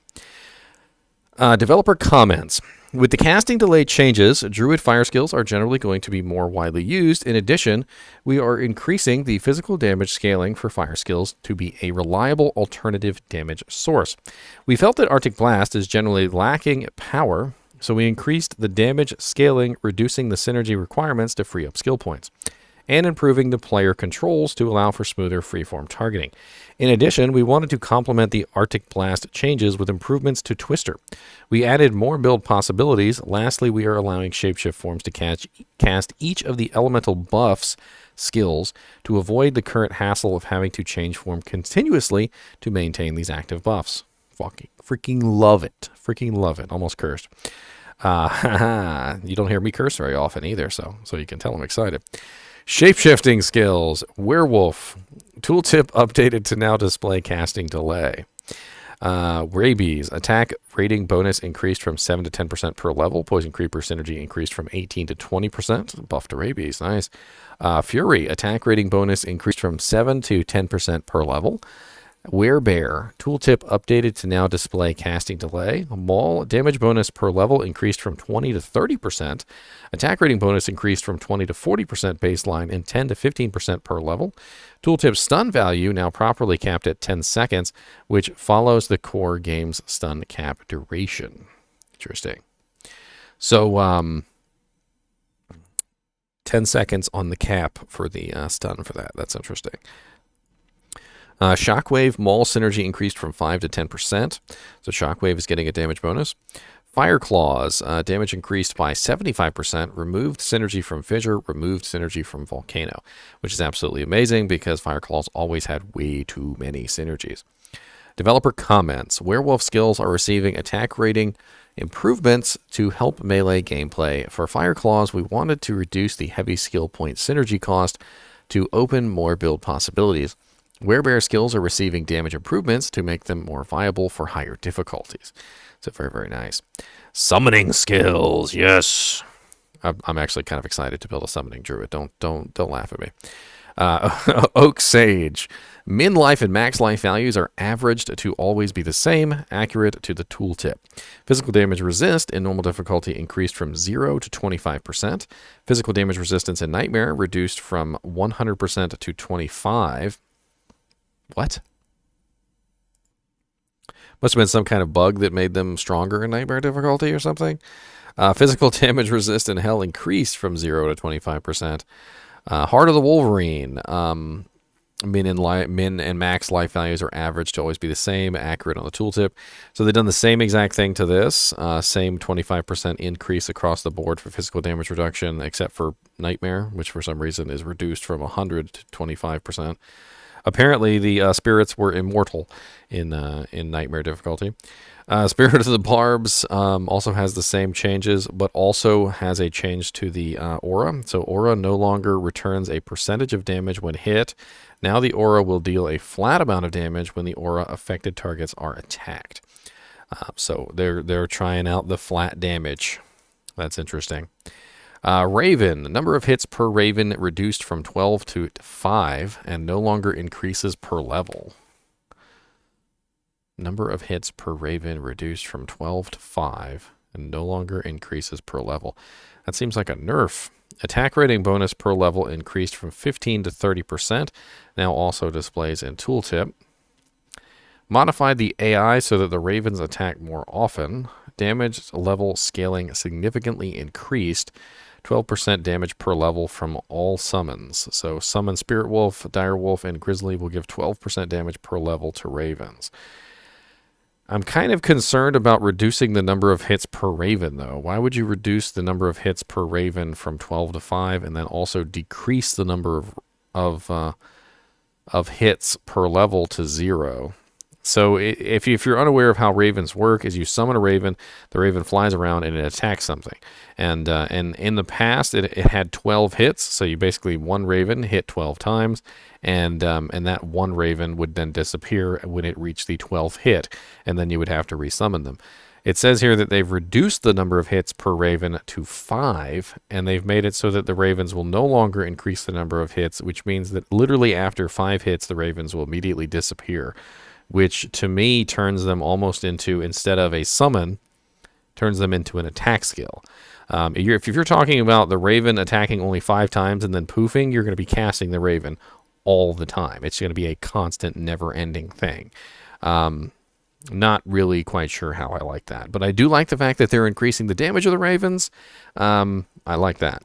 Developer comments. With the casting delay changes, Druid fire skills are generally going to be more widely used. In addition, we are increasing the physical damage scaling for fire skills to be a reliable alternative damage source. We felt that Arctic Blast is generally lacking power, so we increased the damage scaling, reducing the synergy requirements to free up skill points, and improving the player controls to allow for smoother freeform targeting. In addition, we wanted to complement the Arctic Blast changes with improvements to Twister. We added more build possibilities. Lastly, we are allowing shapeshift forms to cast each of the elemental buffs skills to avoid the current hassle of having to change form continuously to maintain these active buffs. Freaking love it. Freaking love it. Almost cursed. You don't hear me curse very often either, so you can tell I'm excited. Shapeshifting skills. Werewolf. Tooltip updated to now display casting delay. Rabies. Attack rating bonus increased from 7 to 10% per level. Poison Creeper synergy increased from 18 to 20%. Buff to Rabies. Nice. Fury. Attack rating bonus increased from 7 to 10% per level. Werebear. Tooltip updated to now display casting delay. Maul. Damage bonus per level increased from 20 to 30%. Attack rating bonus increased from 20 to 40% baseline and 10 to 15% per level. Tooltip stun value now properly capped at 10 seconds, which follows the core game's stun cap duration. Interesting. So, 10 seconds on the cap for the stun for that. That's interesting. Shockwave Maul synergy increased from 5 to 10%. So Shockwave is getting a damage bonus. Fire Claws, damage increased by 75%, removed synergy from Fissure, removed synergy from Volcano, which is absolutely amazing because Fire Claws always had way too many synergies. Developer comments, Werewolf skills are receiving attack rating improvements to help melee gameplay. For Fire Claws, we wanted to reduce the heavy skill point synergy cost to open more build possibilities. Werebear skills are receiving damage improvements to make them more viable for higher difficulties. So very, very nice. Summoning skills, yes. I'm actually kind of excited to build a summoning druid. Don't laugh at me. Oak Sage. Min life and max life values are averaged to always be the same, accurate to the tooltip. Physical damage resist in normal difficulty increased from 0 to 25%. Physical damage resistance in Nightmare reduced from 100% to 25%. What? Must have been some kind of bug that made them stronger in Nightmare difficulty or something. Physical damage resist in Hell increased from 0 to 25%. Heart of the Wolverine. Min and max life values are averaged to always be the same, accurate on the tooltip. So they've done the same exact thing to this. Same 25% increase across the board for physical damage reduction, except for Nightmare, which for some reason is reduced from 100 to 25%. Apparently, the spirits were immortal in Nightmare difficulty. Spirit of the Barbs also has the same changes, but also has a change to the aura. So aura no longer returns a percentage of damage when hit. Now the aura will deal a flat amount of damage when the aura affected targets are attacked. So they're trying out the flat damage. That's interesting. Raven, the number of hits per Raven reduced from 12 to 5 and no longer increases per level. Number of hits per Raven reduced from 12 to 5 and no longer increases per level. That seems like a nerf. Attack rating bonus per level increased from 15 to 30%, now also displays in tooltip. Modified the AI so that the Ravens attack more often. Damage level scaling significantly increased. 12% damage per level from all summons. So summon Spirit Wolf, Dire Wolf, and Grizzly will give 12% damage per level to Ravens. I'm kind of concerned about reducing the number of hits per Raven, though. Why would you reduce the number of hits per Raven from 12 to 5 and then also decrease the number of hits per level to 0? So if you're unaware of how ravens work, is you summon a raven, the raven flies around and it attacks something. And in the past, it had 12 hits, so you basically one raven hit 12 times, and that one raven would then disappear when it reached the 12th hit, and then you would have to resummon them. It says here that they've reduced the number of hits per raven to 5, and they've made it so that the ravens will no longer increase the number of hits, which means that literally after 5 hits, the ravens will immediately disappear, which to me turns them almost into, instead of a summon, turns them into an attack skill. If you're talking about the raven attacking only 5 times and then poofing, you're going to be casting the raven all the time. It's going to be a constant, never-ending thing. Not really quite sure how I like that. But I do like the fact that they're increasing the damage of the ravens. I like that.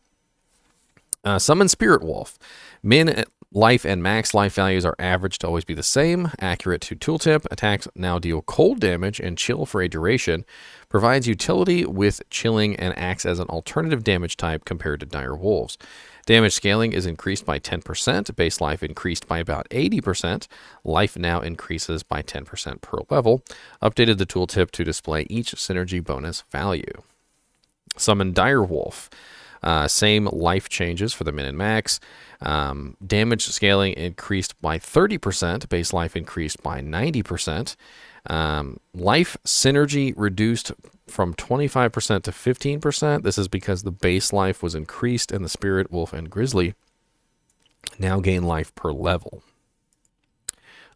Summon Spirit Wolf. Min life and max life values are averaged to always be the same. Accurate to tooltip. Attacks now deal cold damage and chill for a duration. Provides utility with chilling and acts as an alternative damage type compared to dire wolves. Damage scaling is increased by 10%. Base life increased by about 80%. Life now increases by 10% per level. Updated the tooltip to display each synergy bonus value. Summon Dire Wolf. Same life changes for the min and max. Damage scaling increased by 30%. Base life increased by 90%. Life synergy reduced from 25% to 15%. This is because the base life was increased and the Spirit, Wolf, and Grizzly now gain life per level.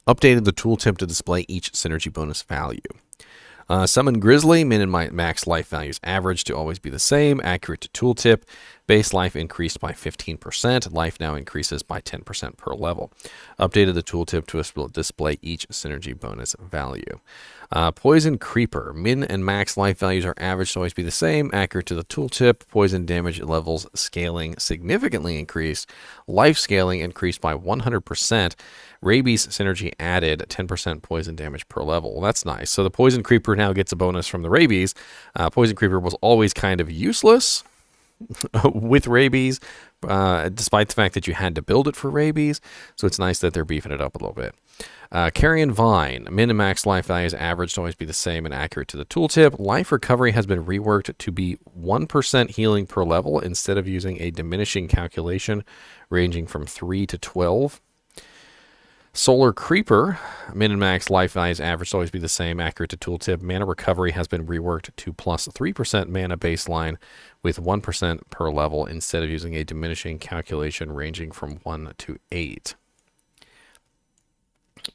Updated the tooltip to display each synergy bonus value. Summon Grizzly, min and max life values average to always be the same, accurate to tooltip. Base life increased by 15%. Life now increases by 10% per level. Updated the tooltip to display each synergy bonus value. Poison Creeper, min and max life values are average to always be the same, accurate to the tooltip. Poison damage levels scaling significantly increased. Life scaling increased by 100%. Rabies synergy added 10% poison damage per level. Well, that's nice. So the Poison Creeper now gets a bonus from the Rabies. Poison Creeper was always kind of useless with Rabies, despite the fact that you had to build it for Rabies. So it's nice that they're beefing it up a little bit. Carrion Vine, min and max life values average to always be the same and accurate to the tooltip. Life recovery has been reworked to be 1% healing per level instead of using a diminishing calculation ranging from 3 to 12. Solar Creeper, min and max life values average to always be the same, accurate to tooltip. Mana recovery has been reworked to plus 3% mana baseline with 1% per level instead of using a diminishing calculation ranging from 1 to 8.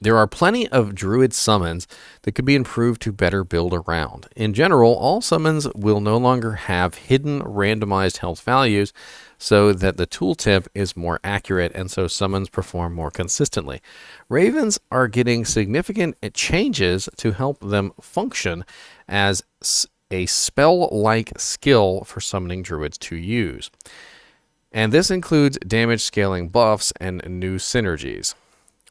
There are plenty of Druid summons that could be improved to better build around. In general, all summons will no longer have hidden randomized health values so that the tooltip is more accurate and so summons perform more consistently. Ravens are getting significant changes to help them function as a spell-like skill for summoning Druids to use. And this includes damage scaling buffs and new synergies.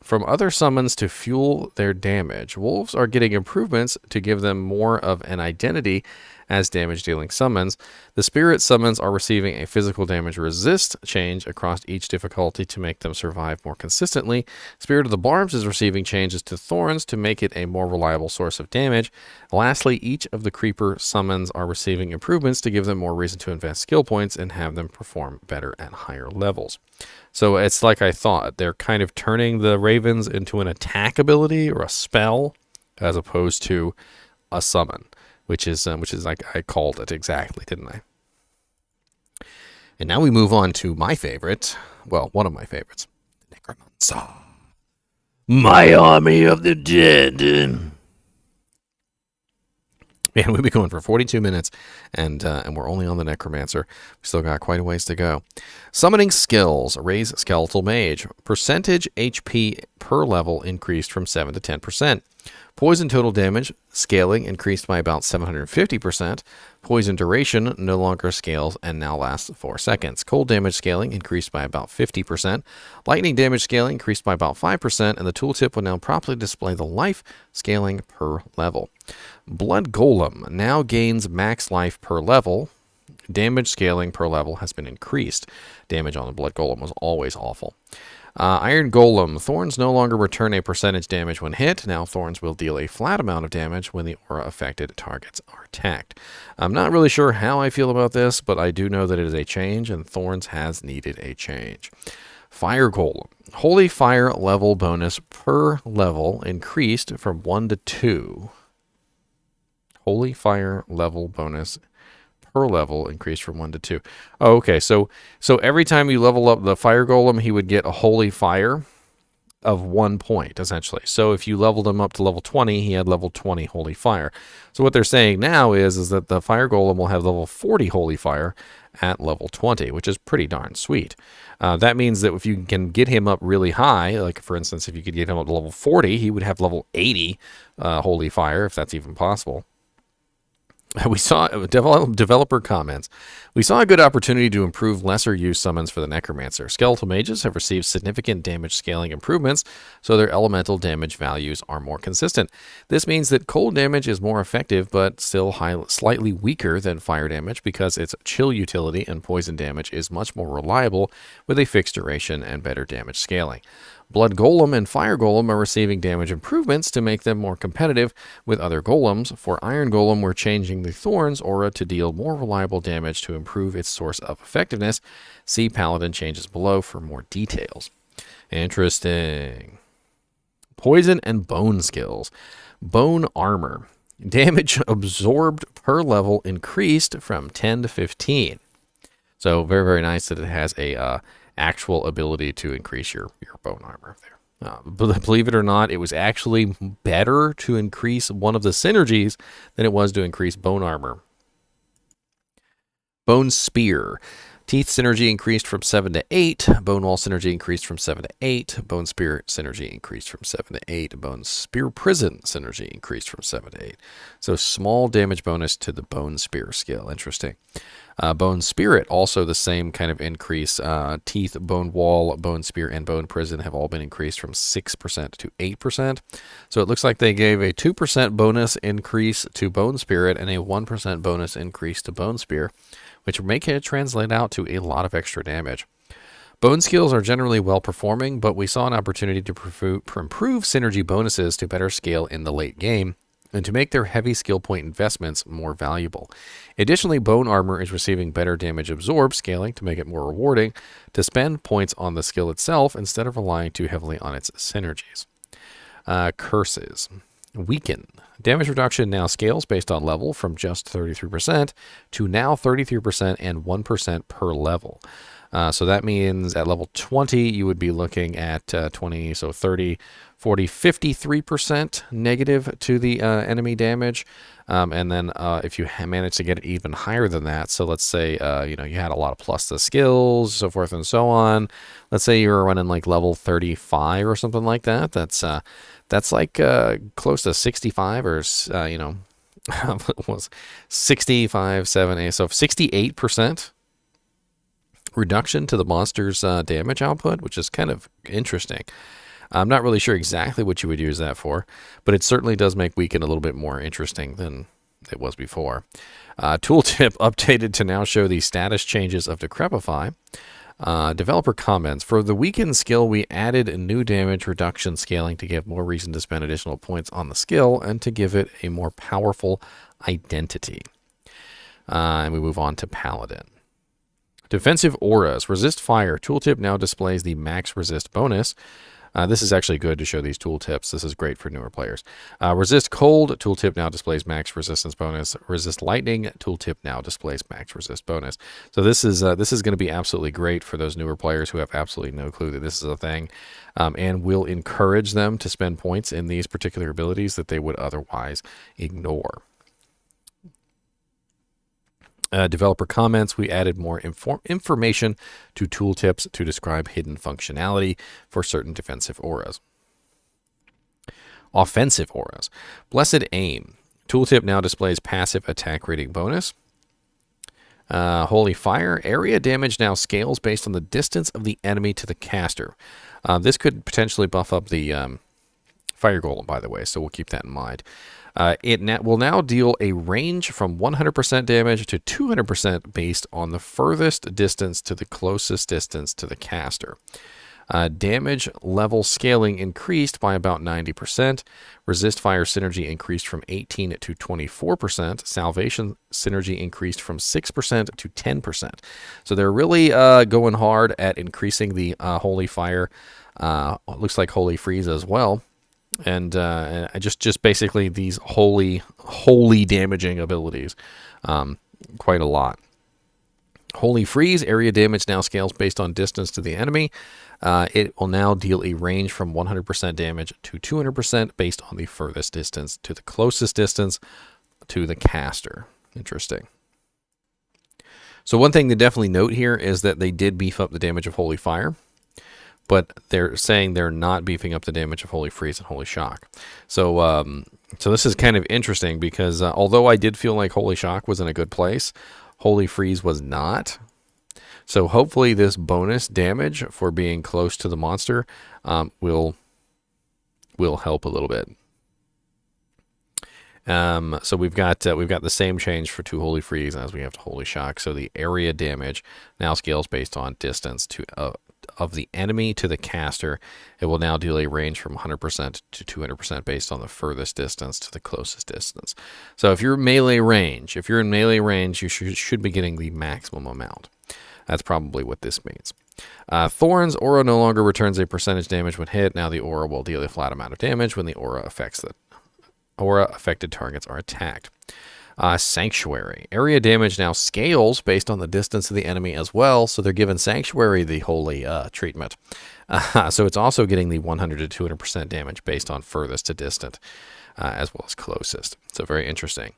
From other summons to fuel their damage, wolves are getting improvements to give them more of an identity as damage-dealing summons. The spirit summons are receiving a physical damage resist change across each difficulty to make them survive more consistently. Spirit of the Barbs is receiving changes to thorns to make it a more reliable source of damage. Lastly, each of the creeper summons are receiving improvements to give them more reason to invest skill points and have them perform better at higher levels. So it's like I thought. They're kind of turning the ravens into an attack ability or a spell as opposed to a summon, which is like I called it exactly, didn't I? And now we move on to my favorite, well, one of my favorites, Necromancer. My army of the dead. Man, we've been going for 42 minutes, and we're only on the Necromancer. We still got quite a ways to go. Summoning skills. Raise Skeletal Mage. Percentage HP per level increased from 7 to 10%. Poison total damage scaling increased by about 750%. Poison duration no longer scales and now lasts 4 seconds. Cold damage scaling increased by about 50%. Lightning damage scaling increased by about 5%, and the tooltip will now properly display the life scaling per level. Blood Golem now gains max life per level. Damage scaling per level has been increased. Damage on the Blood Golem was always awful. Iron Golem. Thorns no longer return a percentage damage when hit. Now Thorns will deal a flat amount of damage when the aura-affected targets are attacked. I'm not really sure how I feel about this, but I do know that it is a change, and Thorns has needed a change. Fire Golem. Holy Fire level bonus per level increased from 1 to 2. Holy Fire level bonus per level increased from 1 to 2. Oh, okay. So every time you level up the Fire Golem, he would get a Holy Fire of 1 point, essentially. So if you leveled him up to level 20, he had level 20 Holy Fire. So what they're saying now is that the Fire Golem will have level 40 Holy Fire at level 20, which is pretty darn sweet. That means that if you can get him up really high, like for instance, if you could get him up to level 40, he would have level 80 Holy Fire, if that's even possible. We saw developer comments. We saw a good opportunity to improve lesser used summons for the Necromancer. Skeletal Mages have received significant damage scaling improvements, so their elemental damage values are more consistent. This means that cold damage is more effective, but still slightly weaker than fire damage because its chill utility and poison damage is much more reliable with a fixed duration and better damage scaling. Blood Golem and Fire Golem are receiving damage improvements to make them more competitive with other golems. For Iron Golem, we're changing the Thorns aura to deal more reliable damage to improve its source of effectiveness. See Paladin changes below for more details. Interesting. Poison and Bone skills. Bone Armor. Damage absorbed per level increased from 10 to 15. So very, very nice that it has a actual ability to increase your bone armor there. Believe it or not, it was actually better to increase one of the synergies than it was to increase bone armor. Bone Spear. Teeth synergy increased from 7 to 8. Bone Wall synergy increased from 7 to 8. Bone Spear synergy increased from 7 to 8. Bone Spear Prison synergy increased from 7 to 8. So small damage bonus to the Bone Spear skill. Interesting. Bone Spirit, also the same kind of increase. Teeth, Bone Wall, Bone Spear, and Bone Prison have all been increased from 6% to 8%. So it looks like they gave a 2% bonus increase to Bone Spirit and a 1% bonus increase to Bone Spear, which make it translate out to a lot of extra damage. Bone skills are generally well-performing, but we saw an opportunity to improve synergy bonuses to better scale in the late game, and to make their heavy skill point investments more valuable. Additionally, Bone Armor is receiving better damage absorb scaling to make it more rewarding to spend points on the skill itself instead of relying too heavily on its synergies. Curses. Weaken. Damage reduction now scales based on level from just 33% to now 33% and 1% per level. So that means at level 20, you would be looking at 20, so 30, 40, 53% negative to the enemy damage. And then if you manage to get it even higher than that, so let's say, you had a lot of plus the skills, so forth and so on. Let's say you were running like level 35 or something like that. That's like close to 65 or, was 65, 70, so 68%. Reduction to the monster's damage output, which is kind of interesting. I'm not really sure exactly what you would use that for, but it certainly does make Weaken a little bit more interesting than it was before. Tooltip updated to now show the status changes of Decrepify. Developer comments. For the Weaken skill, we added a new damage reduction scaling to give more reason to spend additional points on the skill and to give it a more powerful identity. And we move on to Paladin. Defensive auras. Resist fire. Tooltip now displays the max resist bonus. This is actually good to show these tooltips. This is great for newer players. Resist cold. Tooltip now displays max resistance bonus. Resist lightning. Tooltip now displays max resist bonus. So this is going to be absolutely great for those newer players who have absolutely no clue that this is a thing, and will encourage them to spend points in these particular abilities that they would otherwise ignore. Developer comments. We added more information to tooltips to describe hidden functionality for certain defensive auras. Offensive auras. Blessed Aim. Tooltip now displays passive attack rating bonus. Holy Fire. Area damage now scales based on the distance of the enemy to the caster. This could potentially buff up the Fire Golem, by the way, so we'll keep that in mind. It will now deal a range from 100% damage to 200% based on the furthest distance to the closest distance to the caster. Damage level scaling increased by about 90%. Resist fire synergy increased from 18 to 24%. Salvation synergy increased from 6% to 10%. So they're really going hard at increasing the Holy Fire. Looks like Holy Freeze as well. And just basically these holy damaging abilities, quite a lot. Holy Freeze. Area damage now scales based on distance to the enemy. It will now deal a range from 100% damage to 200% based on the furthest distance to the closest distance to the caster. Interesting. So one thing to definitely note here is that they did beef up the damage of Holy Fire, but they're saying they're not beefing up the damage of Holy Freeze and Holy Shock. So so this is kind of interesting because although I did feel like Holy Shock was in a good place, Holy Freeze was not. So hopefully this bonus damage for being close to the monster will help a little bit. So we've got the same change for 2 Holy Freeze as we have to Holy Shock. So the area damage now scales based on distance to of the enemy to the caster. It will now delay range from 100% to 200% based on the furthest distance to the closest distance. So if you're in melee range, you should be getting the maximum amount. That's probably what this means. Thorns aura no longer returns a percentage damage when hit. Now the aura will deal a flat amount of damage when the aura affected targets are attacked. Sanctuary. Area damage now scales based on the distance of the enemy as well, so they're giving Sanctuary the holy treatment. So it's also getting the 100 to 200% damage based on furthest to distant, as well as closest. So very interesting.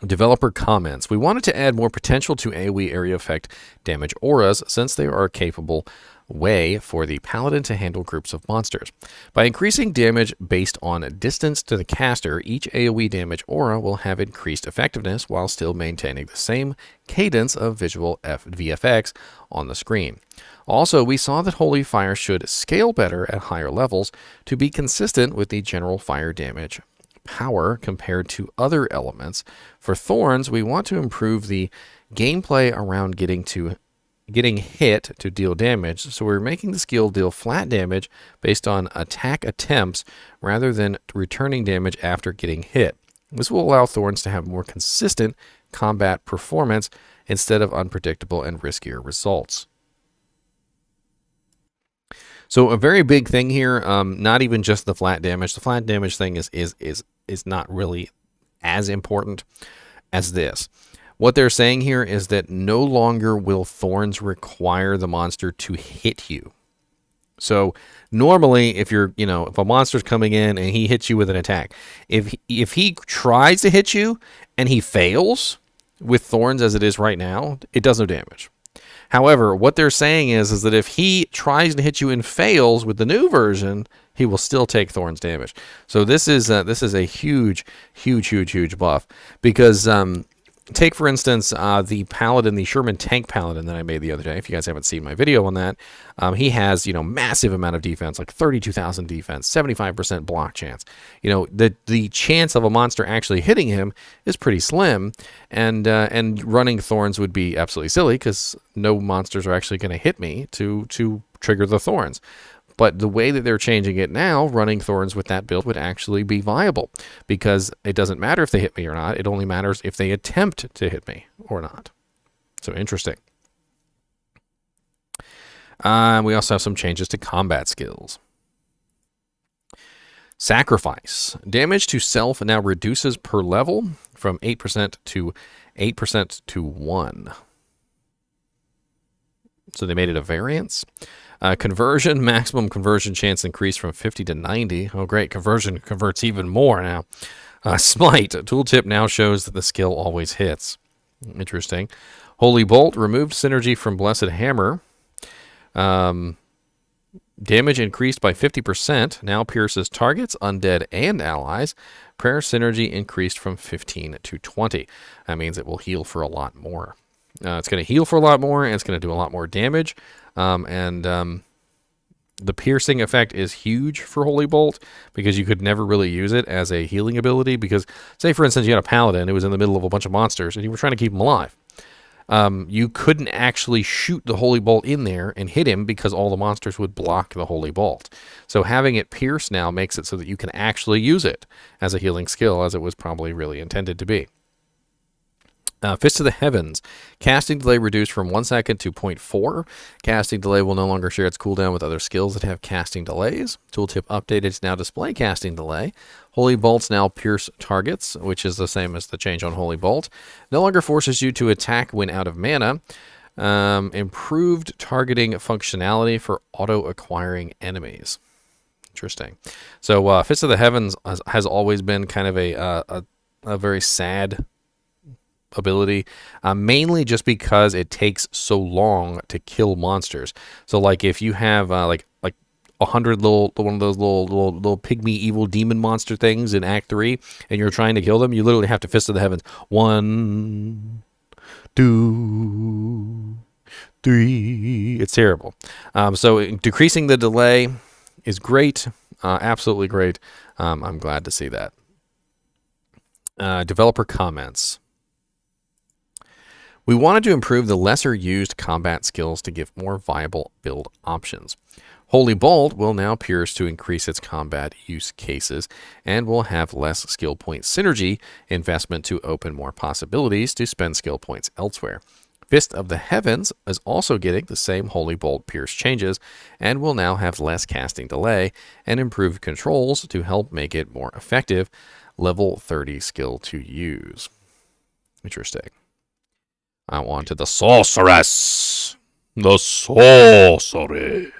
Developer comments. We wanted to add more potential to AoE area effect damage auras since they are a capable way for the Paladin to handle groups of monsters. By increasing damage based on distance to the caster, each AoE damage aura will have increased effectiveness while still maintaining the same cadence of visual VFX on the screen. Also, we saw that Holy Fire should scale better at higher levels to be consistent with the general fire damage power compared to other elements. For Thorns, we want to improve the gameplay around getting hit to deal damage, so we're making the skill deal flat damage based on attack attempts rather than returning damage after getting hit. This will allow Thorns to have more consistent combat performance instead of unpredictable and riskier results. So a very big thing here, not even just the flat damage. The flat damage thing is not really as important as this. What they're saying here is that no longer will Thorns require the monster to hit you. So normally, if a monster's coming in and he hits you with an attack, if he tries to hit you and he fails with Thorns as it is right now, it does no damage. However, what they're saying is that if he tries to hit you and fails with the new version, he will still take Thorns damage. So this is a huge buff, because take, for instance, the Paladin, the Sherman Tank Paladin that I made the other day. If you guys haven't seen my video on that, he has, massive amount of defense, like 32,000 defense, 75% block chance. The chance of a monster actually hitting him is pretty slim, and running Thorns would be absolutely silly because no monsters are actually going to hit me to trigger the Thorns. But the way that they're changing it now, running Thorns with that build would actually be viable, because it doesn't matter if they hit me or not. It only matters if they attempt to hit me or not. So interesting. We also have some changes to combat skills. Sacrifice. Damage to self now reduces per level from 8% to 8% to 1. So they made it a variance. Conversion, maximum conversion chance increased from 50 to 90. Oh, great. Conversion converts even more now. Smite. Tooltip now shows that the skill always hits. Interesting. Holy Bolt removed synergy from Blessed Hammer. Damage increased by 50%. Now pierces targets, undead, and allies. Prayer synergy increased from 15 to 20. That means it will heal for a lot more. It's going to heal for a lot more, and it's going to do a lot more damage. The piercing effect is huge for Holy Bolt, because you could never really use it as a healing ability. Because, say, for instance, you had a Paladin who was in the middle of a bunch of monsters, and you were trying to keep him alive. You couldn't actually shoot the Holy Bolt in there and hit him, because all the monsters would block the Holy Bolt. So having it pierce now makes it so that you can actually use it as a healing skill, as it was probably really intended to be. Fist of the Heavens. Casting delay reduced from 1 second to 0.4. Casting delay will no longer share its cooldown with other skills that have casting delays. Tooltip updated to now display casting delay. Holy Bolts now pierce targets, which is the same as the change on Holy Bolt. No longer forces you to attack when out of mana. Improved targeting functionality for auto-acquiring enemies. Interesting. So Fist of the Heavens has always been kind of a very sad ability, mainly just because it takes so long to kill monsters. So like if you have like 100 one of those little pygmy evil demon monster things in Act 3, and you're trying to kill them, you literally have to Fist of the Heavens 1, 2, 3. It's terrible. So decreasing the delay is great, absolutely great. I'm glad to see that. Developer comments. We wanted to improve the lesser used combat skills to give more viable build options. Holy Bolt will now pierce to increase its combat use cases and will have less skill point synergy investment to open more possibilities to spend skill points elsewhere. Fist of the Heavens is also getting the same Holy Bolt pierce changes and will now have less casting delay and improved controls to help make it more effective. Level 30 skill to use. Interesting. Now on to the Sorceress. The Sorceress.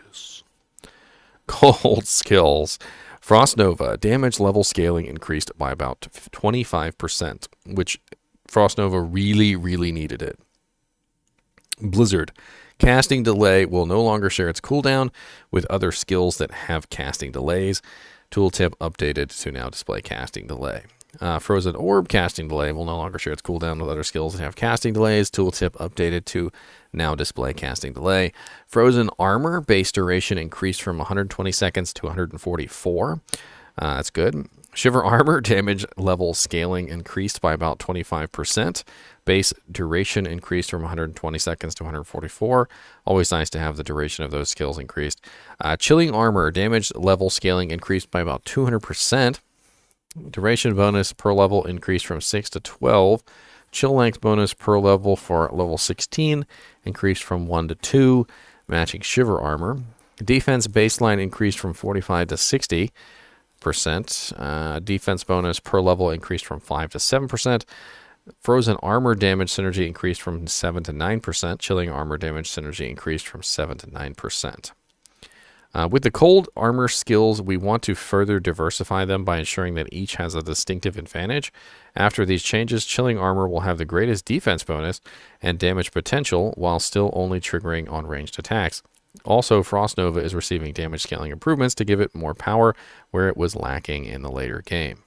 Cold skills. Frost Nova. Damage level scaling increased by about 25%, which Frost Nova really, really needed it. Blizzard. Casting delay will no longer share its cooldown with other skills that have casting delays. Tooltip updated to now display casting delay. Frozen Orb casting delay will no longer share its cooldown with other skills that have casting delays. Tooltip updated to now display casting delay. Frozen Armor base duration increased from 120 seconds to 144. That's good. Shiver Armor damage level scaling increased by about 25%. Base duration increased from 120 seconds to 144. Always nice to have the duration of those skills increased. Chilling Armor damage level scaling increased by about 200%. Duration bonus per level increased from 6 to 12. Chill length bonus per level for level 16 increased from 1 to 2, matching Shiver Armor. Defense baseline increased from 45 to 60%. Defense bonus per level increased from 5 to 7%. Frozen Armor damage synergy increased from 7 to 9%. Chilling Armor damage synergy increased from 7 to 9%. With the cold armor skills, we want to further diversify them by ensuring that each has a distinctive advantage. After these changes, Chilling Armor will have the greatest defense bonus and damage potential while still only triggering on ranged attacks. Also, Frost Nova is receiving damage scaling improvements to give it more power where it was lacking in the later game.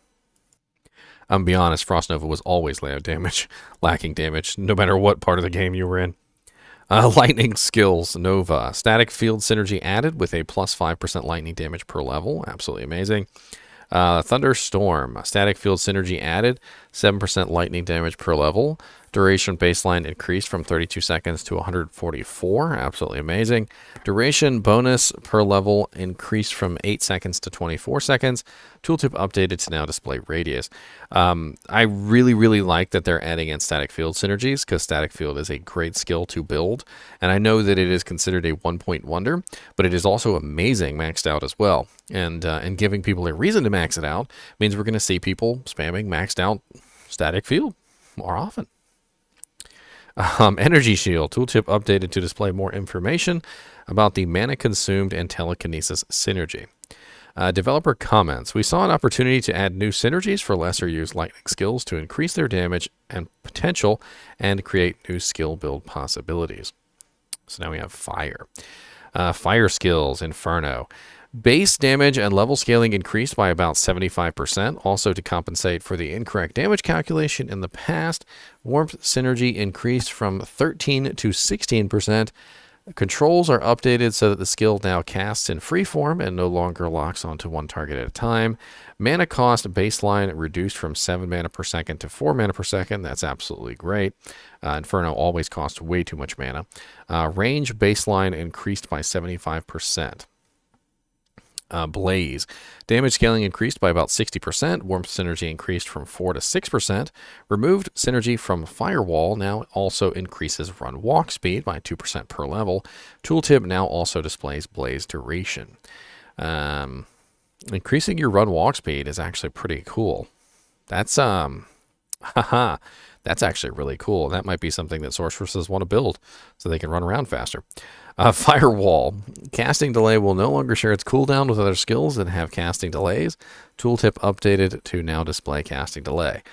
I'm gonna be honest, Frost Nova was always lacking damage, no matter what part of the game you were in. Lightning skills, Nova. Static field synergy added with a plus 5% lightning damage per level. Absolutely amazing. Thunderstorm. Static field synergy added. 7% lightning damage per level. Duration baseline increased from 32 seconds to 144. Absolutely amazing. Duration bonus per level increased from 8 seconds to 24 seconds. Tooltip updated to now display radius. I really, really like that they're adding in static field synergies because static field is a great skill to build. And I know that it is considered a one-point wonder, but it is also amazing maxed out as well. And giving people a reason to max it out means we're going to see people spamming maxed out static field more often. Energy Shield. Tooltip updated to display more information about the mana consumed and telekinesis synergy. Developer comments. We saw an opportunity to add new synergies for lesser used lightning skills to increase their damage and potential and create new skill build possibilities. So now we have fire. Fire skills, Inferno. Base damage and level scaling increased by about 75%, also to compensate for the incorrect damage calculation in the past. Warmth synergy increased from 13 to 16%. Controls are updated so that the skill now casts in freeform and no longer locks onto one target at a time. Mana cost baseline reduced from 7 mana per second to 4 mana per second. That's absolutely great. Inferno always costs way too much mana. Range baseline increased by 75%. Blaze. Damage scaling increased by about 60%. Warmth synergy increased from 4 to 6%. Removed synergy from Firewall now also increases run walk speed by 2% per level. Tooltip now also displays Blaze duration. Increasing your run walk speed is actually pretty cool. That's that's actually really cool. That might be something that sorceresses want to build so they can run around faster. Firewall. Casting delay will no longer share its cooldown with other skills that have casting delays. Tooltip updated to now display casting delay.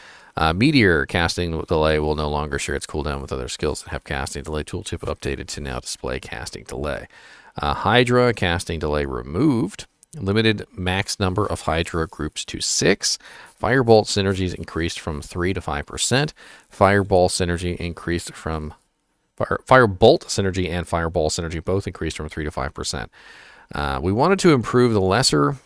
Meteor. Casting delay will no longer share its cooldown with other skills that have casting delay. Tooltip updated to now display casting delay. Hydra. Casting delay removed. Limited max number of Hydra groups to 6. Firebolt synergies increased from 3 to 5%. Fireball synergy increased from Firebolt synergy and Fireball synergy both increased from 3 to 5%. We wanted to improve the lesser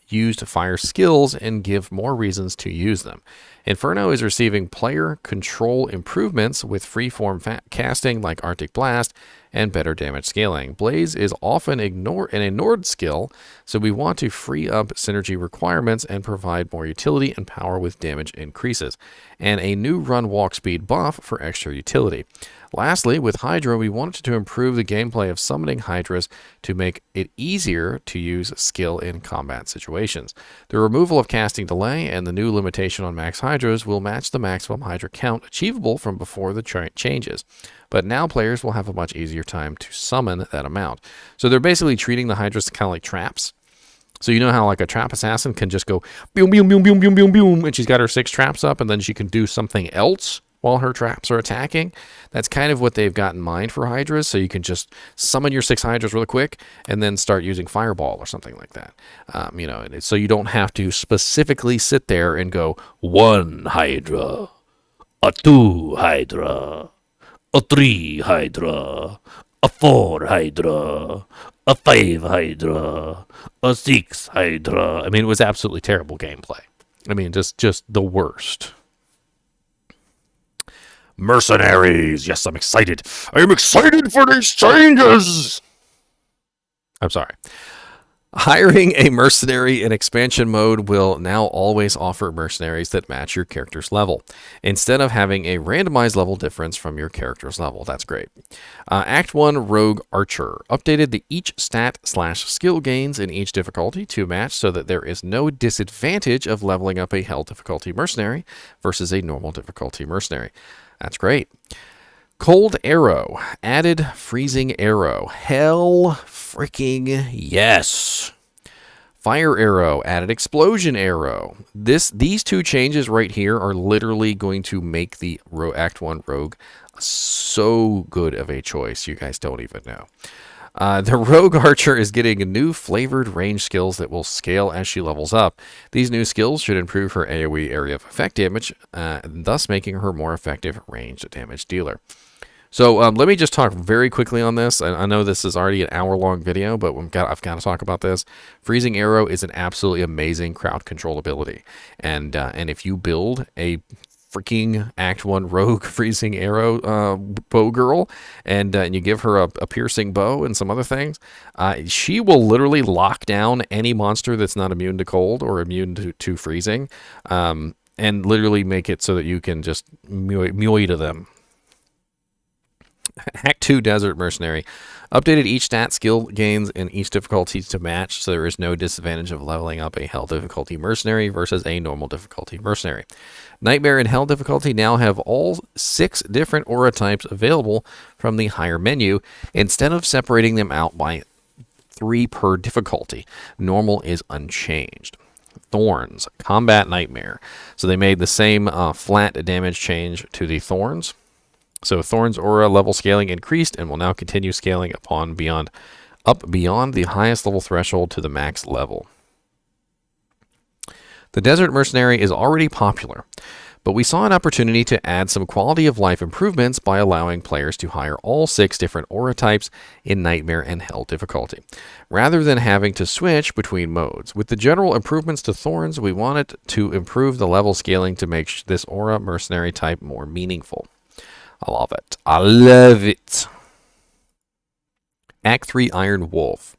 used fire skills and give more reasons to use them. Inferno is receiving player control improvements with freeform casting like Arctic Blast and better damage scaling. Blaze is often an ignored skill, so we want to free up synergy requirements and provide more utility and power with damage increases, and a new run walk speed buff for extra utility. Lastly, with Hydra, we wanted to improve the gameplay of summoning Hydras to make it easier to use skill in combat situations. The removal of casting delay and the new limitation on max Hydras will match the maximum Hydra count achievable from before the changes. But now players will have a much easier time to summon that amount. So they're basically treating the Hydras kind of like traps. So you know how like a trap assassin can just go boom, boom, boom, boom, boom, boom, boom, and she's got her 6 traps up, and then she can do something else while her traps are attacking. That's kind of what they've got in mind for Hydras. So you can just summon your 6 Hydras really quick and then start using Fireball or something like that. You know, so you don't have to specifically sit there and go 1 Hydra, a 2 Hydra, a 3 Hydra, a 4 Hydra, a 5 Hydra, a 6 Hydra. I mean, it was absolutely terrible gameplay. I mean, just the worst. Mercenaries. Yes, I'm excited. I am excited for these changes. I'm sorry. Hiring a mercenary in expansion mode will now always offer mercenaries that match your character's level, instead of having a randomized level difference from your character's level. That's great. Act 1 Rogue Archer updated the each stat/skill gains in each difficulty to match so that there is no disadvantage of leveling up a hell difficulty mercenary versus a normal difficulty mercenary. That's great. Cold Arrow added freezing arrow. Hell freaking yes. Fire Arrow added explosion arrow. These 2 changes right here are literally going to make the Act 1 Rogue so good of a choice. You guys don't even know. The Rogue Archer is getting new flavored range skills that will scale as she levels up. These new skills should improve her AoE area of effect damage, thus making her more effective ranged damage dealer. So let me just talk very quickly on this. I know this is already an hour-long video, but I've got to talk about this. Freezing Arrow is an absolutely amazing crowd control ability, and if you build a freaking Act 1 Rogue Freezing Arrow bow girl, and you give her a piercing bow and some other things, she will literally lock down any monster that's not immune to cold or immune to freezing, and literally make it so that you can just muay to them. Act 2 Desert Mercenary updated each stat skill gains in each difficulty to match, so there is no disadvantage of leveling up a hell difficulty mercenary versus a normal difficulty mercenary. Nightmare and hell difficulty now have all 6 different aura types available from the higher menu, instead of separating them out by 3 per difficulty. Normal is unchanged. Thorns, Combat Nightmare. So they made the same flat damage change to the Thorns. So Thorn's aura level scaling increased and will now continue scaling up beyond the highest level threshold to the max level. The Desert Mercenary is already popular, but we saw an opportunity to add some quality of life improvements by allowing players to hire all 6 different aura types in Nightmare and Hell difficulty, rather than having to switch between modes. With the general improvements to Thorns, we wanted to improve the level scaling to make this aura mercenary type more meaningful. I love it. I love it. Act 3 Iron Wolf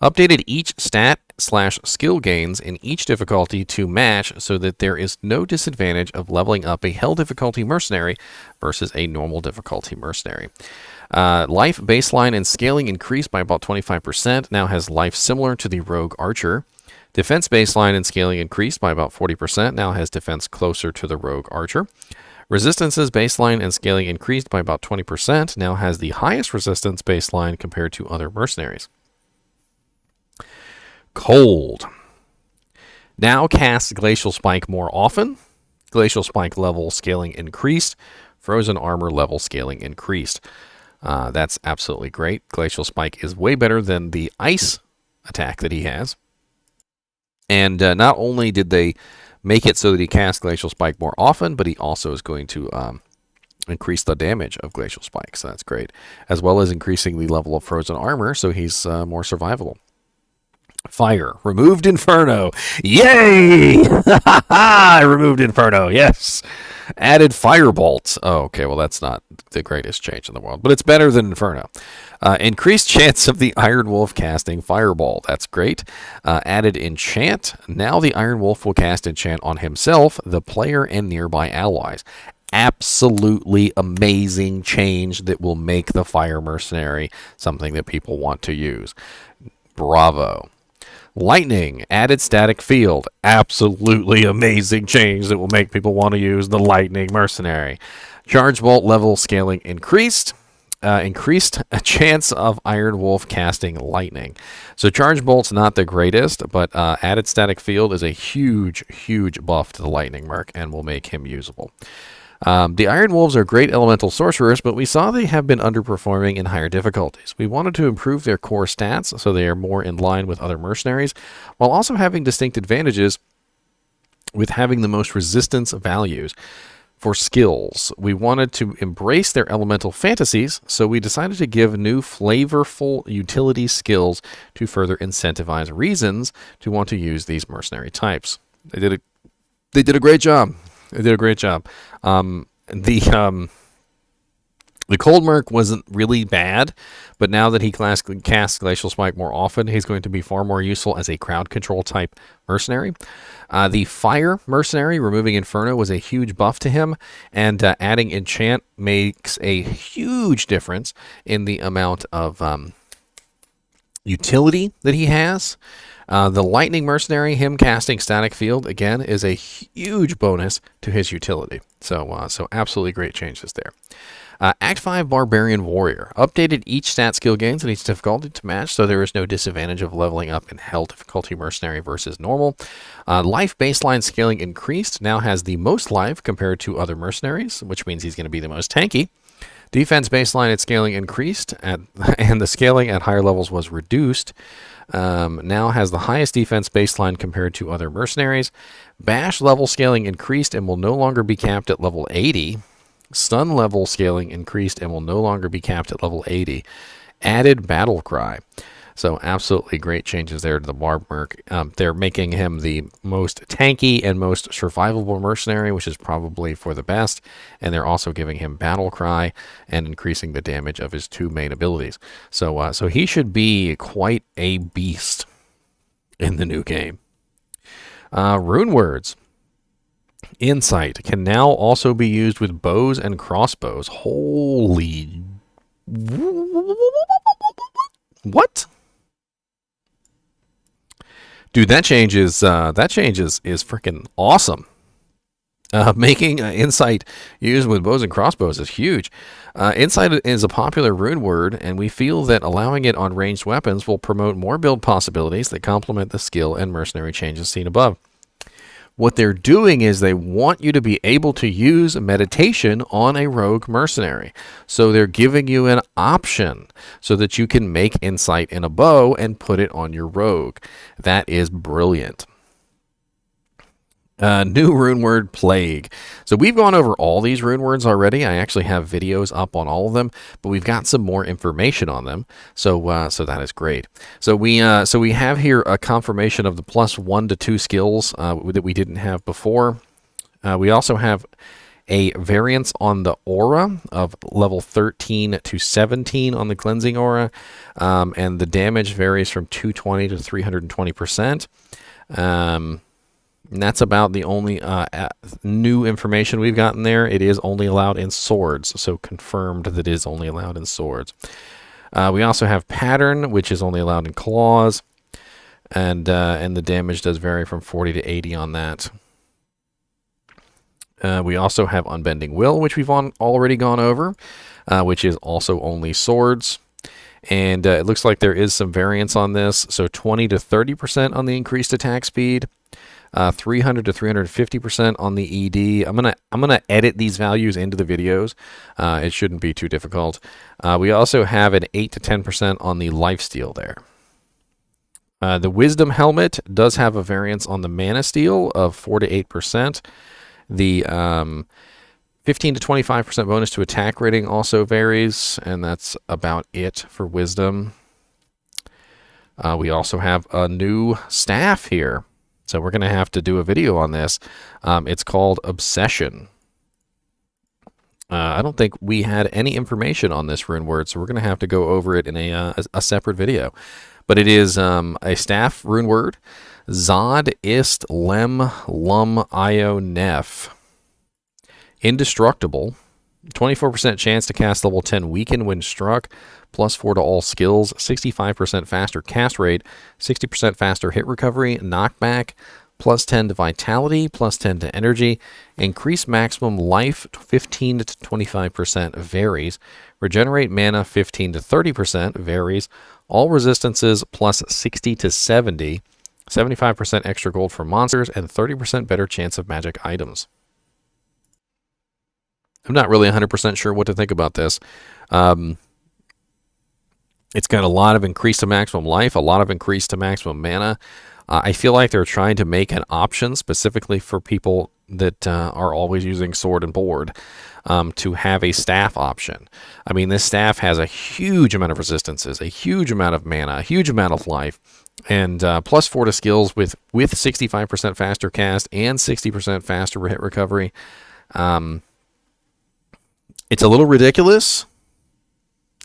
updated each stat/skill gains in each difficulty to match so that there is no disadvantage of leveling up a hell difficulty mercenary versus a normal difficulty mercenary. Life baseline and scaling increased by about 25%, now has life similar to the Rogue Archer. Defense baseline and scaling increased by about 40%, now has defense closer to the Rogue Archer. Resistance's baseline and scaling increased by about 20%, now has the highest resistance baseline compared to other mercenaries. Cold now casts Glacial Spike more often. Glacial Spike level scaling increased. Frozen Armor level scaling increased. That's absolutely great. Glacial Spike is way better than the Ice attack that he has. And not only did they make it so that he casts Glacial Spike more often, but he also is going to increase the damage of Glacial Spike, so that's great. As well as increasing the level of Frozen Armor, so he's more survivable. Fire. Removed Inferno. Yay! I removed Inferno. Yes. Added Firebolt. Oh, okay. Well, that's not the greatest change in the world, but it's better than Inferno. Increased chance of the Iron Wolf casting Fireball. That's great. Added Enchant. Now the Iron Wolf will cast Enchant on himself, the player, and nearby allies. Absolutely amazing change that will make the Fire Mercenary something that people want to use. Bravo. Lightning, added static field. Absolutely amazing change that will make people want to use the Lightning Mercenary. Charge Bolt level scaling increased. Increased a chance of Iron Wolf casting Lightning. So Charge Bolt's not the greatest, but added static field is a huge, huge buff to the Lightning Merc and will make him usable. The Iron Wolves are great elemental sorcerers, but we saw they have been underperforming in higher difficulties. We wanted to improve their core stats so they are more in line with other mercenaries, while also having distinct advantages with having the most resistance values for skills. We wanted to embrace their elemental fantasies, so we decided to give new flavorful utility skills to further incentivize reasons to want to use these mercenary types. They did a great job. They did a great job. The Cold Merc wasn't really bad, but now that he casts Glacial Smite more often, he's going to be far more useful as a crowd control type mercenary. The Fire Mercenary, removing Inferno, was a huge buff to him, and adding Enchant makes a huge difference in the amount of utility that he has. The Lightning Mercenary, him casting Static Field, again, is a huge bonus to his utility. So absolutely great changes there. Act 5 Barbarian Warrior. Updated each stat skill gains and each difficulty to match, so there is no disadvantage of leveling up in Hell difficulty Mercenary versus normal. Life baseline scaling increased. Now has the most life compared to other mercenaries, which means he's going to be the most tanky. Defense baseline and scaling increased, and the scaling at higher levels was reduced. Now has the highest defense baseline compared to other mercenaries. Bash level scaling increased and will no longer be capped at level 80. Stun level scaling increased and will no longer be capped at level 80. Added Battle Cry. So absolutely great changes there to the Barb Merc. They're making him the most tanky and most survivable mercenary, which is probably for the best. And they're also giving him Battle Cry and increasing the damage of his two main abilities. So he should be quite a beast in the new game. Runewords. Insight can now also be used with bows and crossbows. Holy... What? Dude, that change is freaking awesome. Making Insight used with bows and crossbows is huge. Insight is a popular rune word, and we feel that allowing it on ranged weapons will promote more build possibilities that complement the skill and mercenary changes seen above. What they're doing is they want you to be able to use meditation on a rogue mercenary. So they're giving you an option so that you can make Insight in a bow and put it on your rogue. That is brilliant. New rune word, Plague. So we've gone over all these rune words already. I actually have videos up on all of them, but we've got some more information on them. So that is great. So we have here a confirmation of the +1 to 2 skills that we didn't have before. We also have a variance on the aura of level 13 to 17 on the cleansing aura, and the damage varies from 220 to 320%. And that's about the only new information we've gotten there. It is only allowed in swords, so confirmed that it is only allowed in swords. We also have Pattern, which is only allowed in claws, and the damage does vary from 40 to 80 on that. We also have Unbending Will, which we've already gone over, which is also only swords. And it looks like there is some variance on this, so 20 to 30% on the increased attack speed. 300 to 350% on the ED. I'm gonna edit these values into the videos. It shouldn't be too difficult. We also have an 8 to 10% on the lifesteal there. The Wisdom Helmet does have a variance on the Mana Steal of 4 to 8%. The 15 to 25% bonus to attack rating also varies, and that's about it for Wisdom. We also have a new staff here. So we're going to have to do a video on this. It's called Obsession. I don't think we had any information on this rune word, so we're going to have to go over it in a separate video. But it is a staff rune word. Zod ist lem lum io nef. Indestructible. 24% chance to cast level 10 weaken when struck. +4 to all skills. 65% faster cast rate. 60% faster hit recovery. Knockback. +10 to vitality. +10 to energy. Increase maximum life 15 to 25% varies. Regenerate mana 15 to 30% varies. All resistances +60 to 70. 75% extra gold for monsters and 30% better chance of magic items. I'm not really 100% sure what to think about this. It's got a lot of increase to maximum life, a lot of increase to maximum mana. I feel like they're trying to make an option specifically for people that are always using sword and board to have a staff option. I mean, this staff has a huge amount of resistances, a huge amount of mana, a huge amount of life, and +4 to skills with 65% faster cast and 60% faster hit recovery. It's a little ridiculous,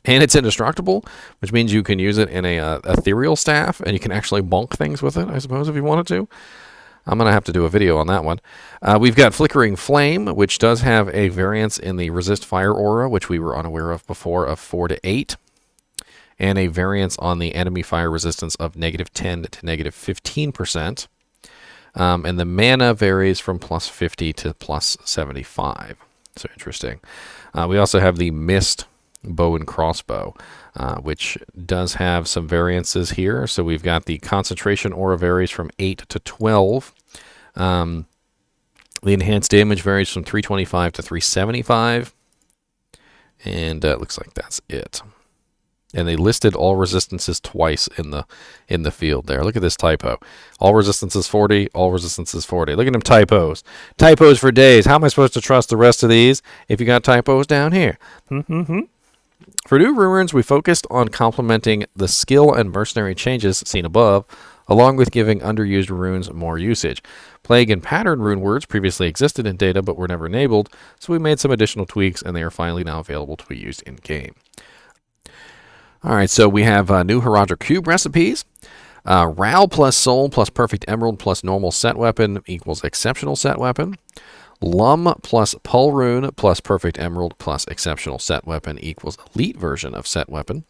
and it's indestructible, which means you can use it in a ethereal staff, and you can actually bonk things with it, I suppose, if you wanted to. I'm going to have to do a video on that one. We've got Flickering Flame, which does have a variance in the Resist Fire aura, which we were unaware of before, of 4 to 8, and a variance on the enemy fire resistance of -10 to -15%. And the mana varies from +50 to +75. So interesting. We also have the Mist Bow and Crossbow, which does have some variances here. So we've got the concentration aura varies from 8 to 12. The enhanced damage varies from 325 to 375. And it looks like that's it. And they listed all resistances twice in the field there. Look at this typo. All resistances 40, all resistances 40. Look at them typos. Typos for days. How am I supposed to trust the rest of these if you got typos down here? For new runes, we focused on complementing the skill and mercenary changes seen above, along with giving underused runes more usage. Plague and pattern rune words previously existed in data but were never enabled, so we made some additional tweaks and they are finally now available to be used in-game. All right, so we have new Horadric cube recipes. Ral plus Soul plus Perfect Emerald plus Normal Set Weapon equals Exceptional Set Weapon. Lum plus Pull Rune plus Perfect Emerald plus Exceptional Set Weapon equals Elite version of Set Weapon.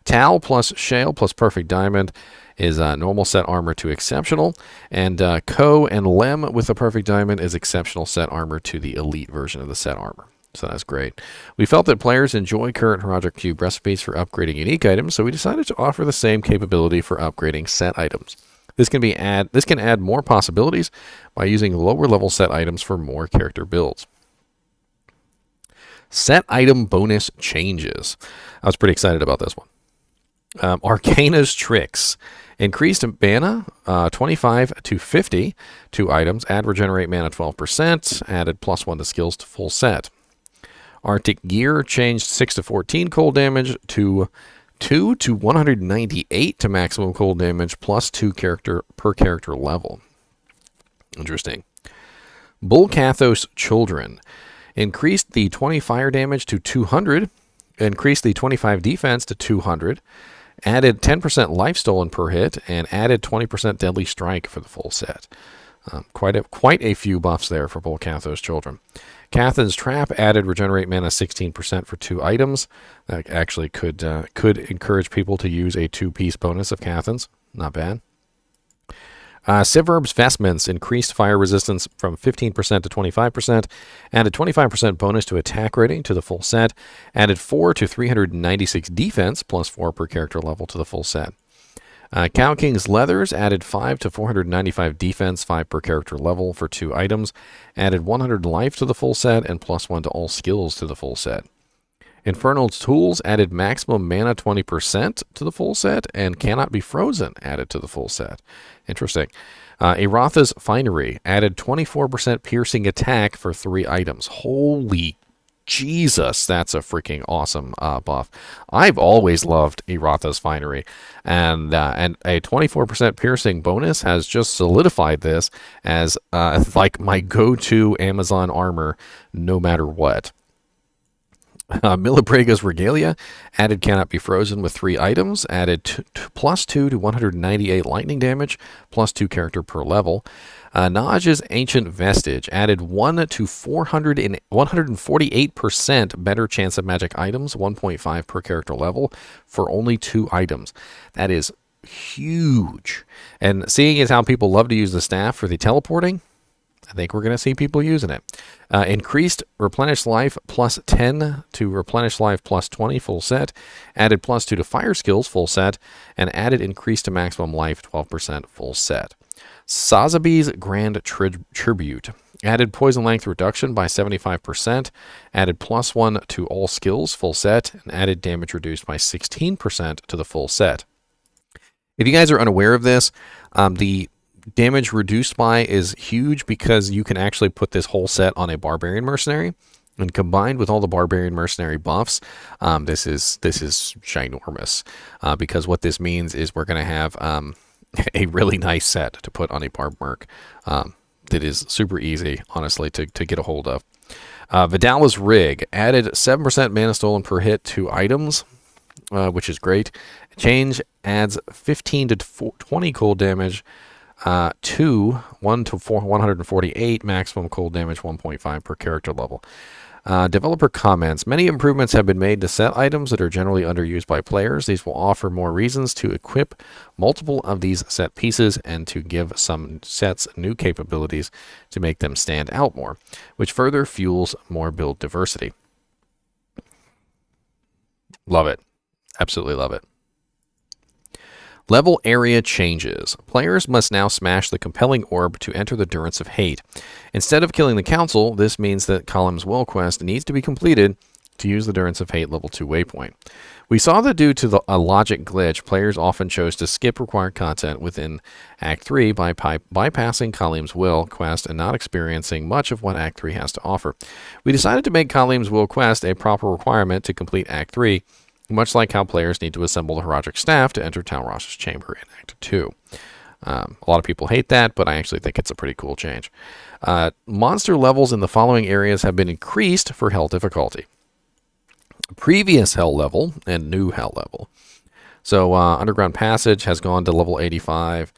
Tal plus Shale plus Perfect Diamond is Normal Set Armor to Exceptional. And Ko and Lem with the Perfect Diamond is Exceptional Set Armor to the Elite version of the Set Armor. So that's great. We felt that players enjoy current Horadric Cube recipes for upgrading unique items, so we decided to offer the same capability for upgrading set items. This can add more possibilities by using lower level set items for more character builds. Set item bonus changes. I was pretty excited about this one. Arcana's Tricks. Increased mana 25 to 50. 2 items. Add regenerate mana 12%. Added +1 to skills to full set. Arctic Gear changed 6 to 14 cold damage to 2 to 198 to maximum cold damage +2 per character level. Interesting. Bullcathos Children increased the 20 fire damage to 200, increased the 25 defense to 200, added 10% life stolen per hit, and added 20% deadly strike for the full set. Quite a few buffs there for Bullcathos Children. Cathan's Trap added regenerate mana 16% for 2 items. That actually could encourage people to use a 2-piece bonus of Cathan's. Not bad. Sivrb's Vestments increased fire resistance from 15% to 25%, added 25% bonus to attack rating to the full set, added 4 to 396 defense +4 per character level to the full set. Cow King's Leathers added 5 to 495 defense, 5 per character level for 2 items, added 100 life to the full set, and +1 to all skills to the full set. Infernal's Tools added maximum mana 20% to the full set, and cannot be frozen added to the full set. Interesting. Erotha's Finery added 24% piercing attack for 3 items. Holy Jesus, that's a freaking awesome buff. I've always loved Iratha's Finery, and a 24% piercing bonus has just solidified this as like my go-to Amazon armor, no matter what. Milibraga's Regalia added cannot be frozen with 3 items, added +2 to 198 lightning damage, +2 character per level. Naj's Ancient Vestige added 1 to 148% better chance of magic items, 1.5 per character level, for only 2 items. That is huge. And seeing as how people love to use the staff for the teleporting, I think we're going to see people using it. Increased Replenish Life +10 to Replenish Life +20 full set. Added +2 to Fire Skills full set. And added Increase to Maximum Life 12% full set. Sazabi's Grand Tribute. Added Poison Length Reduction by 75%. Added +1 to all skills full set. And added damage reduced by 16% to the full set. If you guys are unaware of this, the damage reduced by is huge because you can actually put this whole set on a Barbarian Mercenary, and combined with all the Barbarian Mercenary buffs, this is ginormous. Because what this means is we're going to have a really nice set to put on a Barb Merc that is super easy, honestly, to get a hold of. Vidala's Rig added 7% mana stolen per hit to items, which is great. Change adds 15 to 20 cold damage. 1 to 148 maximum cold damage, 1.5 per character level. Developer comments: many improvements have been made to set items that are generally underused by players. These will offer more reasons to equip multiple of these set pieces and to give some sets new capabilities to make them stand out more, which further fuels more build diversity. Love it. Absolutely love it. Level area changes. Players must now smash the compelling orb to enter the Durance of Hate. Instead of killing the council, this means that Kalim's Will quest needs to be completed to use the Durance of Hate level 2 waypoint. We saw that due to a logic glitch, players often chose to skip required content within Act 3 by bypassing Kalim's Will quest and not experiencing much of what Act 3 has to offer. We decided to make Kalim's Will quest a proper requirement to complete Act 3, much like how players need to assemble the Horadric staff to enter Talrosh's chamber in Act 2. A lot of people hate that, but I actually think it's a pretty cool change. Monster levels in the following areas have been increased for Hell difficulty. Previous Hell level and new Hell level. So Underground Passage has gone to level 85.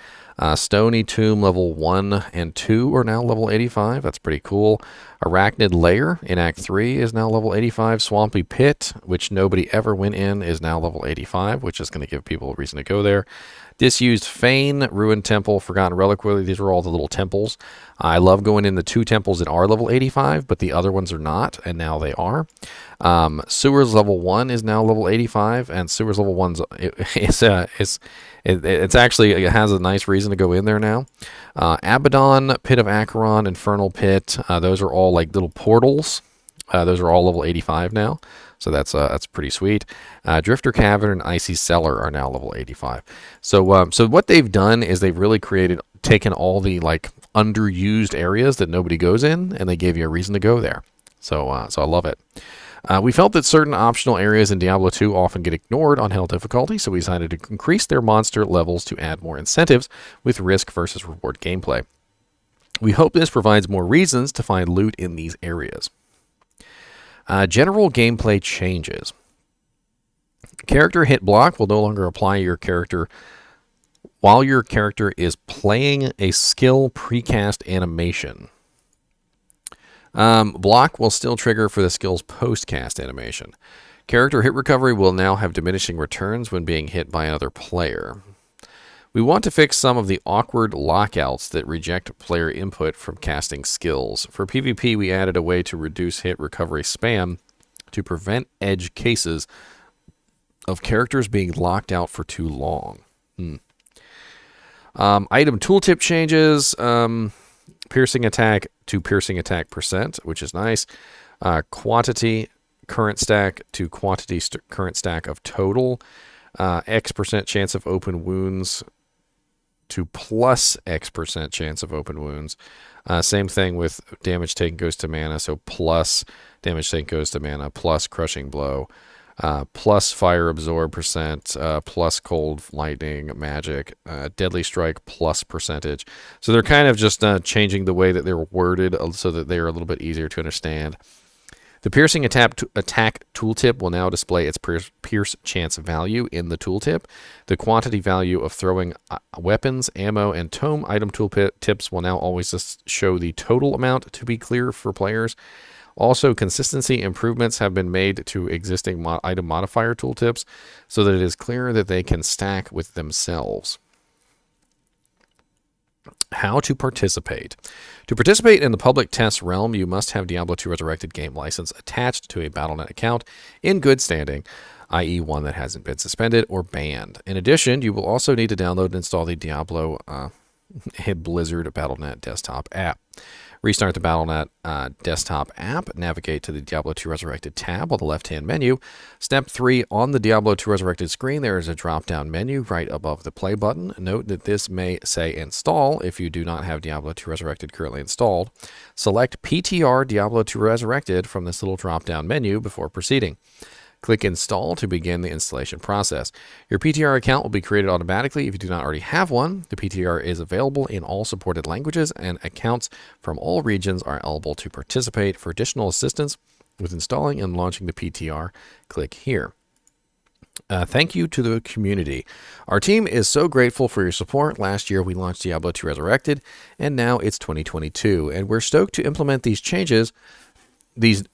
Stony Tomb level 1 and 2 are now level 85. That's pretty cool. Arachnid Lair in Act 3 is now level 85. Swampy Pit, which nobody ever went in, is now level 85, which is going to give people a reason to go there. Disused Fane, Ruined Temple, Forgotten Reliquary. These are all the little temples. I love going in the 2 temples that are level 85, but the other ones are not, and now they are. Sewers level 1 is now level 85, and Sewers level 1 it's actually, it has a nice reason to go in there now. Abaddon, Pit of Acheron, Infernal Pit, those are all like little portals. Those are all level 85 now, so that's pretty sweet. Drifter Cavern and Icy Cellar are now level 85. So what they've done is they've really taken all the like underused areas that nobody goes in, and they gave you a reason to go there. So I love it. We felt that certain optional areas in Diablo 2 often get ignored on Hell difficulty, so we decided to increase their monster levels to add more incentives with risk versus reward gameplay. We hope this provides more reasons to find loot in these areas. General gameplay changes. Character hit block will no longer apply your character while your character is playing a skill precast animation. Block will still trigger for the skill's post-cast animation. Character hit recovery will now have diminishing returns when being hit by another player. We want to fix some of the awkward lockouts that reject player input from casting skills. For PvP, we added a way to reduce hit recovery spam to prevent edge cases of characters being locked out for too long. Item tooltip changes. Piercing attack to piercing attack %, which is nice. Quantity current stack to quantity current stack of total. X% chance of open wounds to plus X% chance of open wounds. Same thing with damage taken goes to mana, so plus damage taken goes to mana, plus crushing blow, plus fire absorb percent, plus cold lightning magic, deadly strike plus percentage. So they're kind of just changing the way that they're worded so that they're a little bit easier to understand. The piercing attack tooltip will now display its pierce chance value in the tooltip. The quantity value of throwing weapons, ammo, and tome item tooltips will now always just show the total amount to be clear for players. Also, consistency improvements have been made to existing item modifier tooltips so that it is clear that they can stack with themselves. How to participate. To participate in the public test realm, you must have Diablo 2 Resurrected game license attached to a Battle.net account in good standing, i.e. one that hasn't been suspended or banned. In addition, you will also need to download and install the Diablo Blizzard Battle.net desktop app. Restart the Battle.net desktop app, navigate to the Diablo 2 Resurrected tab on the left-hand menu. Step 3, on the Diablo 2 Resurrected screen, there is a drop-down menu right above the play button. Note that this may say install if you do not have Diablo 2 Resurrected currently installed. Select PTR Diablo 2 Resurrected from this little drop-down menu before proceeding. Click Install to begin the installation process. Your PTR account will be created automatically if you do not already have one. The PTR is available in all supported languages, and accounts from all regions are eligible to participate. For additional assistance with installing and launching the PTR, click here. Thank you to the community. Our team is so grateful for your support. Last year we launched Diablo 2 Resurrected, and now it's 2022, and we're stoked to implement these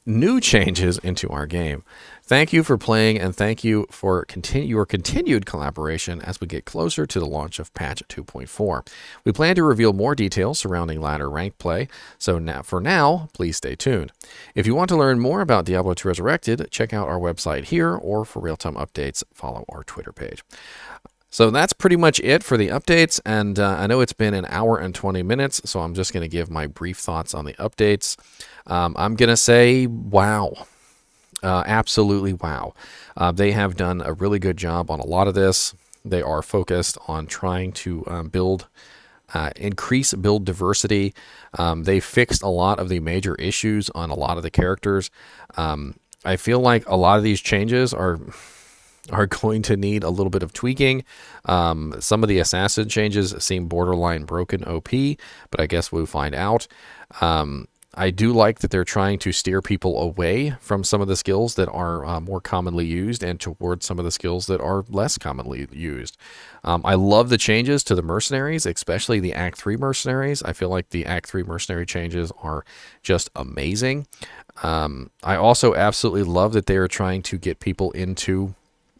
new changes into our game. Thank you for playing, and thank you for your continued collaboration as we get closer to the launch of patch 2.4. We plan to reveal more details surrounding ladder ranked play, so for now, please stay tuned. If you want to learn more about Diablo 2 Resurrected, check out our website here, or for real-time updates, follow our Twitter page. So that's pretty much it for the updates, and I know it's been an hour and 20 minutes, so I'm just going to give my brief thoughts on the updates. I'm going to say, wow. Absolutely wow. They have done a really good job on a lot of this. They are focused on trying to increase build diversity. They fixed a lot of the major issues on a lot of the characters. I feel like a lot of these changes are going to need a little bit of tweaking. Some of the assassin changes seem borderline broken OP, but I guess we'll find out. I do like that they're trying to steer people away from some of the skills that are more commonly used and towards some of the skills that are less commonly used. I love the changes to the mercenaries, especially the Act 3 mercenaries. I feel like the Act 3 mercenary changes are just amazing. I also absolutely love that they are trying to get people into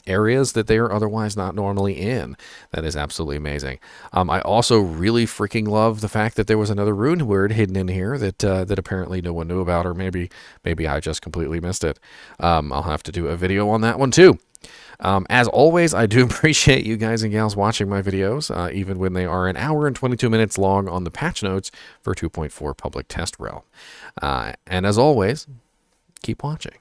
areas that they are otherwise not normally in. That is absolutely amazing. I also really freaking love the fact that there was another rune word hidden in here that apparently no one knew about, or maybe I just completely missed it. I'll have to do a video on that one too. As always, I do appreciate you guys and gals watching my videos, even when they are an hour and 22 minutes long on the patch notes for 2.4 public test realm. And as always, keep watching.